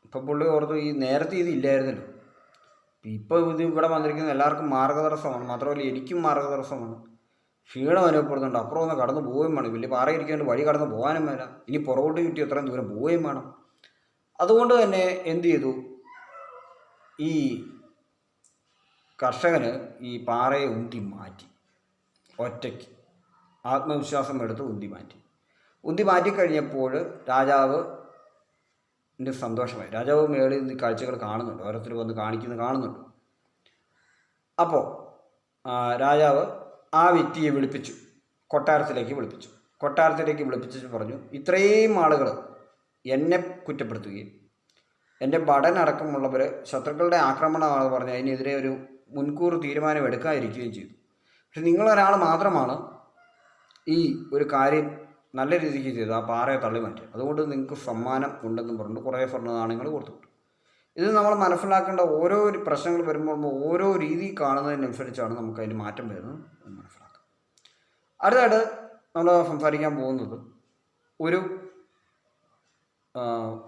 ഇപ്പം പുള്ളി ഓർത്ത് ഈ നേരത്തെ ഇത് ഇല്ലായിരുന്നല്ലോ, ഇപ്പോൾ ഇത് ഇവിടെ വന്നിരിക്കുന്ന എല്ലാവർക്കും മാർഗ്ഗതടസ്സമാണ്, മാത്രമല്ല എനിക്കും മാർഗ്ഗതടസ്സമാണ്, ക്ഷീണം അനുഭവപ്പെടുന്നുണ്ട്, അപ്പുറം ഒന്ന് കടന്നു പോവുകയും വേണം, വലിയ പാറയിരിക്കാണ്ട് വഴി കടന്ന് പോകാനും വേണം, ഇനി പുറകോട്ട് ചുറ്റി എത്രയും ദൂരം പോവുകയും വേണം. അതുകൊണ്ട് തന്നെ എന്ത് ചെയ്തു, ഈ കർഷകന് ഈ പാറയെ ഉന്തി മാറ്റി, ഒറ്റയ്ക്ക് ആത്മവിശ്വാസം എടുത്ത് ഉന്തി മാറ്റിക്കഴിഞ്ഞപ്പോൾ രാജാവിൻ്റെ സന്തോഷമായി. രാജാവ് മേളിൽ നിന്ന് കാഴ്ചകൾ കാണുന്നുണ്ട്, ഓരോരുത്തർ വന്ന് കാണുന്നുണ്ട്. അപ്പോൾ രാജാവ് ആ വ്യക്തിയെ കൊട്ടാരത്തിലേക്ക് വിളിപ്പിച്ചു പറഞ്ഞു, ഇത്രയും ആളുകൾ എന്നെ കുറ്റപ്പെടുത്തുകയും എൻ്റെ ഭടനടക്കമുള്ളവർ ശത്രുക്കളുടെ ആക്രമണമാണെന്ന് പറഞ്ഞ് അതിനെതിരെ ഒരു മുൻകൂർ തീരുമാനം എടുക്കാതിരിക്കുകയും ചെയ്തു. പക്ഷെ നിങ്ങളൊരാൾ മാത്രമാണ് ഈ ഒരു കാര്യം നല്ല രീതിക്ക് ചെയ്തു, ആ പാറയെ തള്ളി മാറ്റി, അതുകൊണ്ട് നിങ്ങൾക്ക് സമ്മാനം ഉണ്ടെന്നും പറഞ്ഞിട്ട് കുറേ സ്വർണ്ണ നാണയങ്ങൾ കൊടുത്തുവിട്ടു. ഇത് നമ്മൾ മനസ്സിലാക്കേണ്ട, ഓരോ പ്രശ്നങ്ങൾ വരുമ്പോൾ ഓരോ രീതി കാണുന്നതിനനുസരിച്ചാണ് നമുക്ക് അതിന് മാറ്റം വരുന്നത് എന്ന് മനസ്സിലാക്കാം. അടുത്തായിട്ട് നമ്മൾ സംസാരിക്കാൻ പോകുന്നത്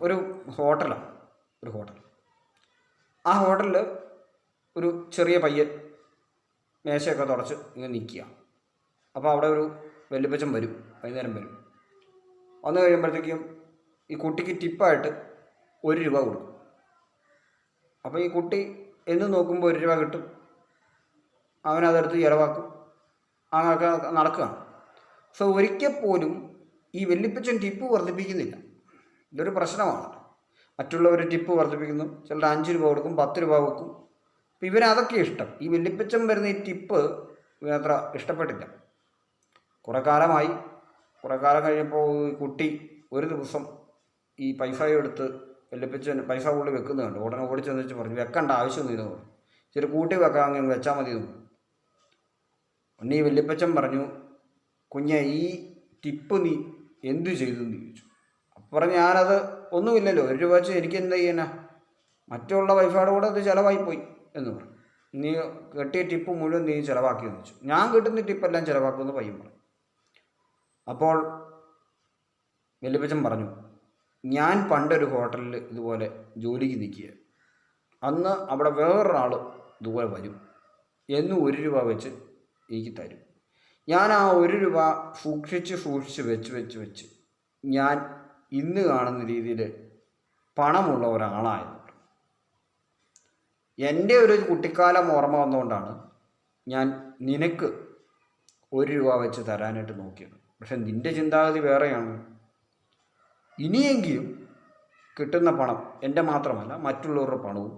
ഒരു ഹോട്ടലാണ്. ആ ഹോട്ടലിൽ ഒരു ചെറിയ പയ്യൻ മേശയൊക്കെ തുടച്ച് ഇങ്ങനെ നിൽക്കുക. അപ്പോൾ അവിടെ ഒരു വല്യപ്പച്ചൻ വൈകുന്നേരം വരും. വന്നു കഴിയുമ്പോഴത്തേക്കും ഈ കുട്ടിക്ക് ടിപ്പായിട്ട് 1 രൂപ കൊടുക്കും. അപ്പോൾ ഈ കുട്ടി എന്ന് നോക്കുമ്പോൾ 1 രൂപ കിട്ടും, അവനതെടുത്ത് ചിലവാക്കും, അങ്ങനെയൊക്കെ നടക്കുകയാണ്. സോ ഒരിക്കൽ പോലും ഈ വല്യപ്പച്ചൻ ടിപ്പ് വർദ്ധിപ്പിക്കുന്നില്ല. ഇതൊരു പ്രശ്നമാണ്. മറ്റുള്ളവർ ടിപ്പ് വർദ്ധിപ്പിക്കുന്നു, ചിലർ 5 രൂപ കൊടുക്കും, 10 രൂപ വെക്കും. അപ്പോൾ ഇവരതൊക്കെ ഇഷ്ടം. ഈ വല്യപ്പച്ചൻ വരുന്ന ഈ ടിപ്പ് അത്ര ഇഷ്ടപ്പെട്ടില്ല. കുറേ കാലം കഴിഞ്ഞപ്പോൾ ഈ കുട്ടി ഒരു ദിവസം ഈ പൈസ എടുത്ത് വല്യപ്പച്ചൻ പൈസ ഉള്ളിൽ വെക്കുന്നത് കണ്ടു. ഉടനെ ഓടിച്ചെന്ന് വെച്ച് പറഞ്ഞു, വെക്കേണ്ട ആവശ്യമൊന്നുമില്ല പറഞ്ഞു, ഇച്ചിരി കൂട്ടി വെക്കാൻ അങ്ങ് വെച്ചാൽ മതി എന്ന്. ഉണ്ണി വല്യപ്പച്ചൻ പറഞ്ഞു, കുഞ്ഞെ ഈ ടിപ്പ് നീ എന്തു ചെയ്തെന്ന് ചോദിച്ചു. അപ്പോൾ പറഞ്ഞു, ഞാനത് ഒന്നുമില്ലല്ലോ, 1 രൂപ വെച്ച് എനിക്ക് എന്താ ചെയ്യാനാ, മറ്റുള്ള പൈസയുടെ കൂടെ അത് ചിലവായിപ്പോയി എന്ന് പറഞ്ഞു. നീ കെട്ടിയ ടിപ്പ് മുഴുവൻ നീ ചിലവാക്കിയെന്ന് വെച്ചു. ഞാൻ കിട്ടുന്ന ടിപ്പെല്ലാം ചിലവാക്കുമെന്ന് പയ്യൻ പറഞ്ഞു. അപ്പോൾ വല്യപ്പച്ചൻ പറഞ്ഞു, ഞാൻ പണ്ടൊരു ഹോട്ടലിൽ ഇതുപോലെ ജോലിക്ക് നിൽക്കുക, അന്ന് അവിടെ വേറൊരാൾ ഇതുപോലെ വരും, എന്നും 1 രൂപ വെച്ച് എനിക്ക് തരും. ഞാൻ ആ 1 രൂപ സൂക്ഷിച്ച് വെച്ച് ഞാൻ ഇന്ന് കാണുന്ന രീതിയിൽ പണമുള്ള ഒരാളായിരുന്നു. എൻ്റെ ഒരു കുട്ടിക്കാലം ഓർമ്മ വന്നുകൊണ്ടാണ് ഞാൻ നിനക്ക് 1 രൂപ വെച്ച് തരാനായിട്ട് നോക്കിയത്. പക്ഷെ നിൻ്റെ ചിന്താഗതി വേറെയാണ്. ഇനിയെങ്കിലും കിട്ടുന്ന പണം എൻ്റെ മാത്രമല്ല മറ്റുള്ളവരുടെ പണവും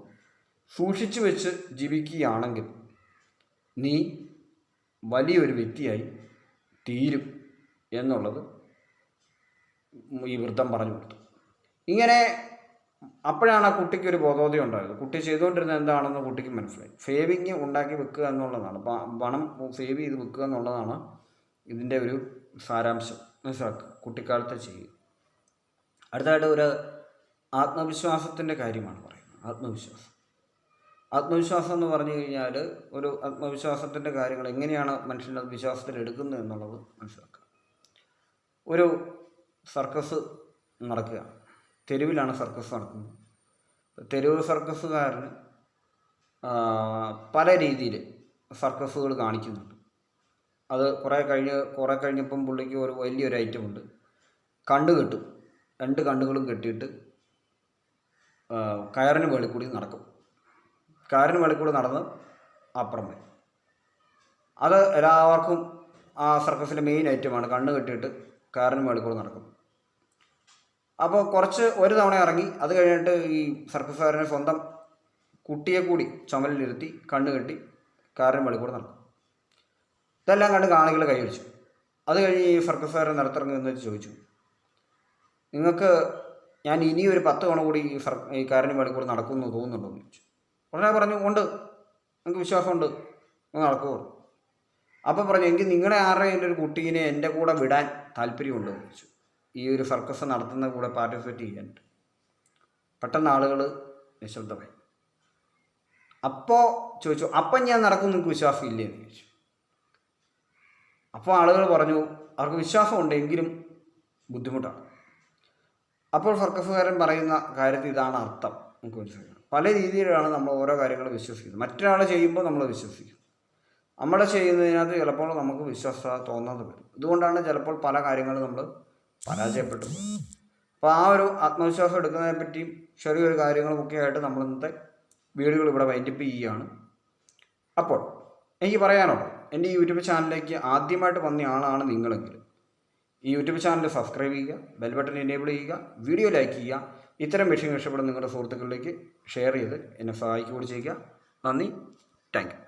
സൂക്ഷിച്ചു വെച്ച് ജീവിക്കുകയാണെങ്കിൽ നീ വലിയൊരു വ്യക്തിയായി തീരും എന്നുള്ളത് ഈ വൃദ്ധം പറഞ്ഞു കൊടുത്തു. ഇങ്ങനെ അപ്പോഴാണ് ആ കുട്ടിക്കൊരു ബോധോദയം ഉണ്ടായത്. കുട്ടി ചെയ്തുകൊണ്ടിരുന്നത് എന്താണെന്ന് കുട്ടിക്ക് മനസ്സിലായി. സേവിങ് ഉണ്ടാക്കി വെക്കുക എന്നുള്ളതാണ്, പണം സേവ് ചെയ്ത് വെക്കുക എന്നുള്ളതാണ് ഇതിൻ്റെ ഒരു സാരാംശം. മനസ്സിലാക്കുക, കുട്ടിക്കാലത്തെ ചെയ്യുക. അടുത്തതായിട്ട് ഒരു ആത്മവിശ്വാസത്തിൻ്റെ കാര്യമാണ് പറയുന്നത്. ആത്മവിശ്വാസം എന്ന് പറഞ്ഞു കഴിഞ്ഞാൽ ഒരു ആത്മവിശ്വാസത്തിൻ്റെ കാര്യങ്ങൾ എങ്ങനെയാണ് മനുഷ്യൻ്റെ വിശ്വാസത്തിൽ എടുക്കുന്നത് എന്നുള്ളത് മനസ്സിലാക്കുക. ഒരു സർക്കസ് നടക്കുകയാണ്, തെരുവിലാണ് സർക്കസ് നടക്കുന്നത്. തെരുവ് സർക്കസുകാരന് പല രീതിയിൽ സർക്കസുകൾ കാണിക്കുന്നുണ്ട്. അത് കുറേ കഴിഞ്ഞപ്പം പുള്ളിക്ക് ഒരു വലിയൊരു ഐറ്റം ഉണ്ട്. കണ്ണ് കെട്ടും, 2 കണ്ണുകളും കെട്ടിയിട്ട് കയറിന് മുകളിൽ കൂടി നടക്കും. കാറിന് മേളിൽ കൂടെ നടന്ന് അപ്പുറം വരും. അത് എല്ലാവർക്കും ആ സർക്കസിൻ്റെ മെയിൻ ഐറ്റമാണ്. കണ്ണ് കെട്ടിയിട്ട് കാറിന് മേളിൽ കൂടെ നടക്കും. അപ്പോൾ ഒരു തവണ ഇറങ്ങി, അത് കഴിഞ്ഞിട്ട് ഈ സർക്കസുകാരനെ സ്വന്തം കുട്ടിയെ കൂടി ചുമലിലിരുത്തി കണ്ണ് കെട്ടി കാറിന് മേളിൽ കൂടെ നടക്കും. ഇതെല്ലാം കണ്ട് കാണികൾ കൈയടിച്ചു. അത് കഴിഞ്ഞ് ഈ സർക്കസുകാരൻ നിലത്തിറങ്ങി എന്ന് ചോദിച്ചു, നിങ്ങൾക്ക് ഞാൻ ഇനി ഒരു 10 തവണ കൂടി ഈ കാറിന് മേളിൽ കൂടെ നടക്കുമെന്ന് തോന്നുന്നുണ്ടോ എന്ന് ചോദിച്ചു. ഉടനെ പറഞ്ഞു, ഉണ്ട്, എനിക്ക് വിശ്വാസമുണ്ട്, നടക്കുമോ. അപ്പം പറഞ്ഞു, എങ്കിൽ നിങ്ങളെ ആരുടെയും ഒരു കുട്ടീനെ എൻ്റെ കൂടെ വിടാൻ താല്പര്യമുണ്ടോ എന്ന് ചോദിച്ചു, ഈ ഒരു സർക്കസ് നടത്തുന്ന കൂടെ പാർട്ടിസിപ്പേറ്റ് ചെയ്യാനായിട്ട്. പെട്ടെന്ന് ആളുകൾ നിശബ്ദമായി. അപ്പോൾ ചോദിച്ചു, അപ്പം ഞാൻ നടക്കും, നിങ്ങൾക്ക് വിശ്വാസം ഇല്ലേ എന്ന് ചോദിച്ചു. അപ്പോൾ ആളുകൾ പറഞ്ഞു, അവർക്ക് വിശ്വാസമുണ്ട്, എങ്കിലും ബുദ്ധിമുട്ടാണ്. അപ്പോൾ സർക്കസുകാരൻ പറയുന്ന കാര്യത്തിൽ ഇതാണ് അർത്ഥം. നമുക്ക് മനസ്സിലാക്കണം, പല രീതിയിലാണ് നമ്മൾ ഓരോ കാര്യങ്ങൾ വിശ്വസിക്കുന്നത്. മറ്റൊരാൾ ചെയ്യുമ്പോൾ നമ്മൾ വിശ്വസിക്കും, നമ്മൾ ചെയ്യുന്നതിനകത്ത് ചിലപ്പോൾ നമുക്ക് വിശ്വാസത തോന്നാതെ വരും. ഇതുകൊണ്ടാണ് ചിലപ്പോൾ പല കാര്യങ്ങളും നമ്മൾ പരാജയപ്പെട്ടു. അപ്പോൾ ആ ഒരു ആത്മവിശ്വാസം എടുക്കുന്നതിനെ പറ്റിയും ചെറിയൊരു കാര്യങ്ങളുമൊക്കെ ആയിട്ട് നമ്മൾ ഇന്നത്തെ വീഡിയോകൾ ഇവിടെ വൈൻഡപ്പ് ചെയ്യുകയാണ്. അപ്പോൾ എനിക്ക് പറയാനുള്ളത്, എൻ്റെ ഈ യൂട്യൂബ് ചാനലിലേക്ക് ആദ്യമായിട്ട് വന്ന ആളാണ് നിങ്ങളെങ്കിൽ ഈ യൂട്യൂബ് ചാനൽ സബ്സ്ക്രൈബ് ചെയ്യുക, ബെൽ ബട്ടൺ എനേബിൾ ചെയ്യുക, വീഡിയോ ലൈക്ക് ചെയ്യുക. ഇത്തരം വിഷയങ്ങൾ ഇഷ്ടപ്പെടുന്ന നിങ്ങളുടെ സുഹൃത്തുക്കളിലേക്ക് ഷെയർ ചെയ്ത് എന്നെ സഹായിക്കുകയും ചെയ്യുക. നന്ദി, താങ്ക് യു.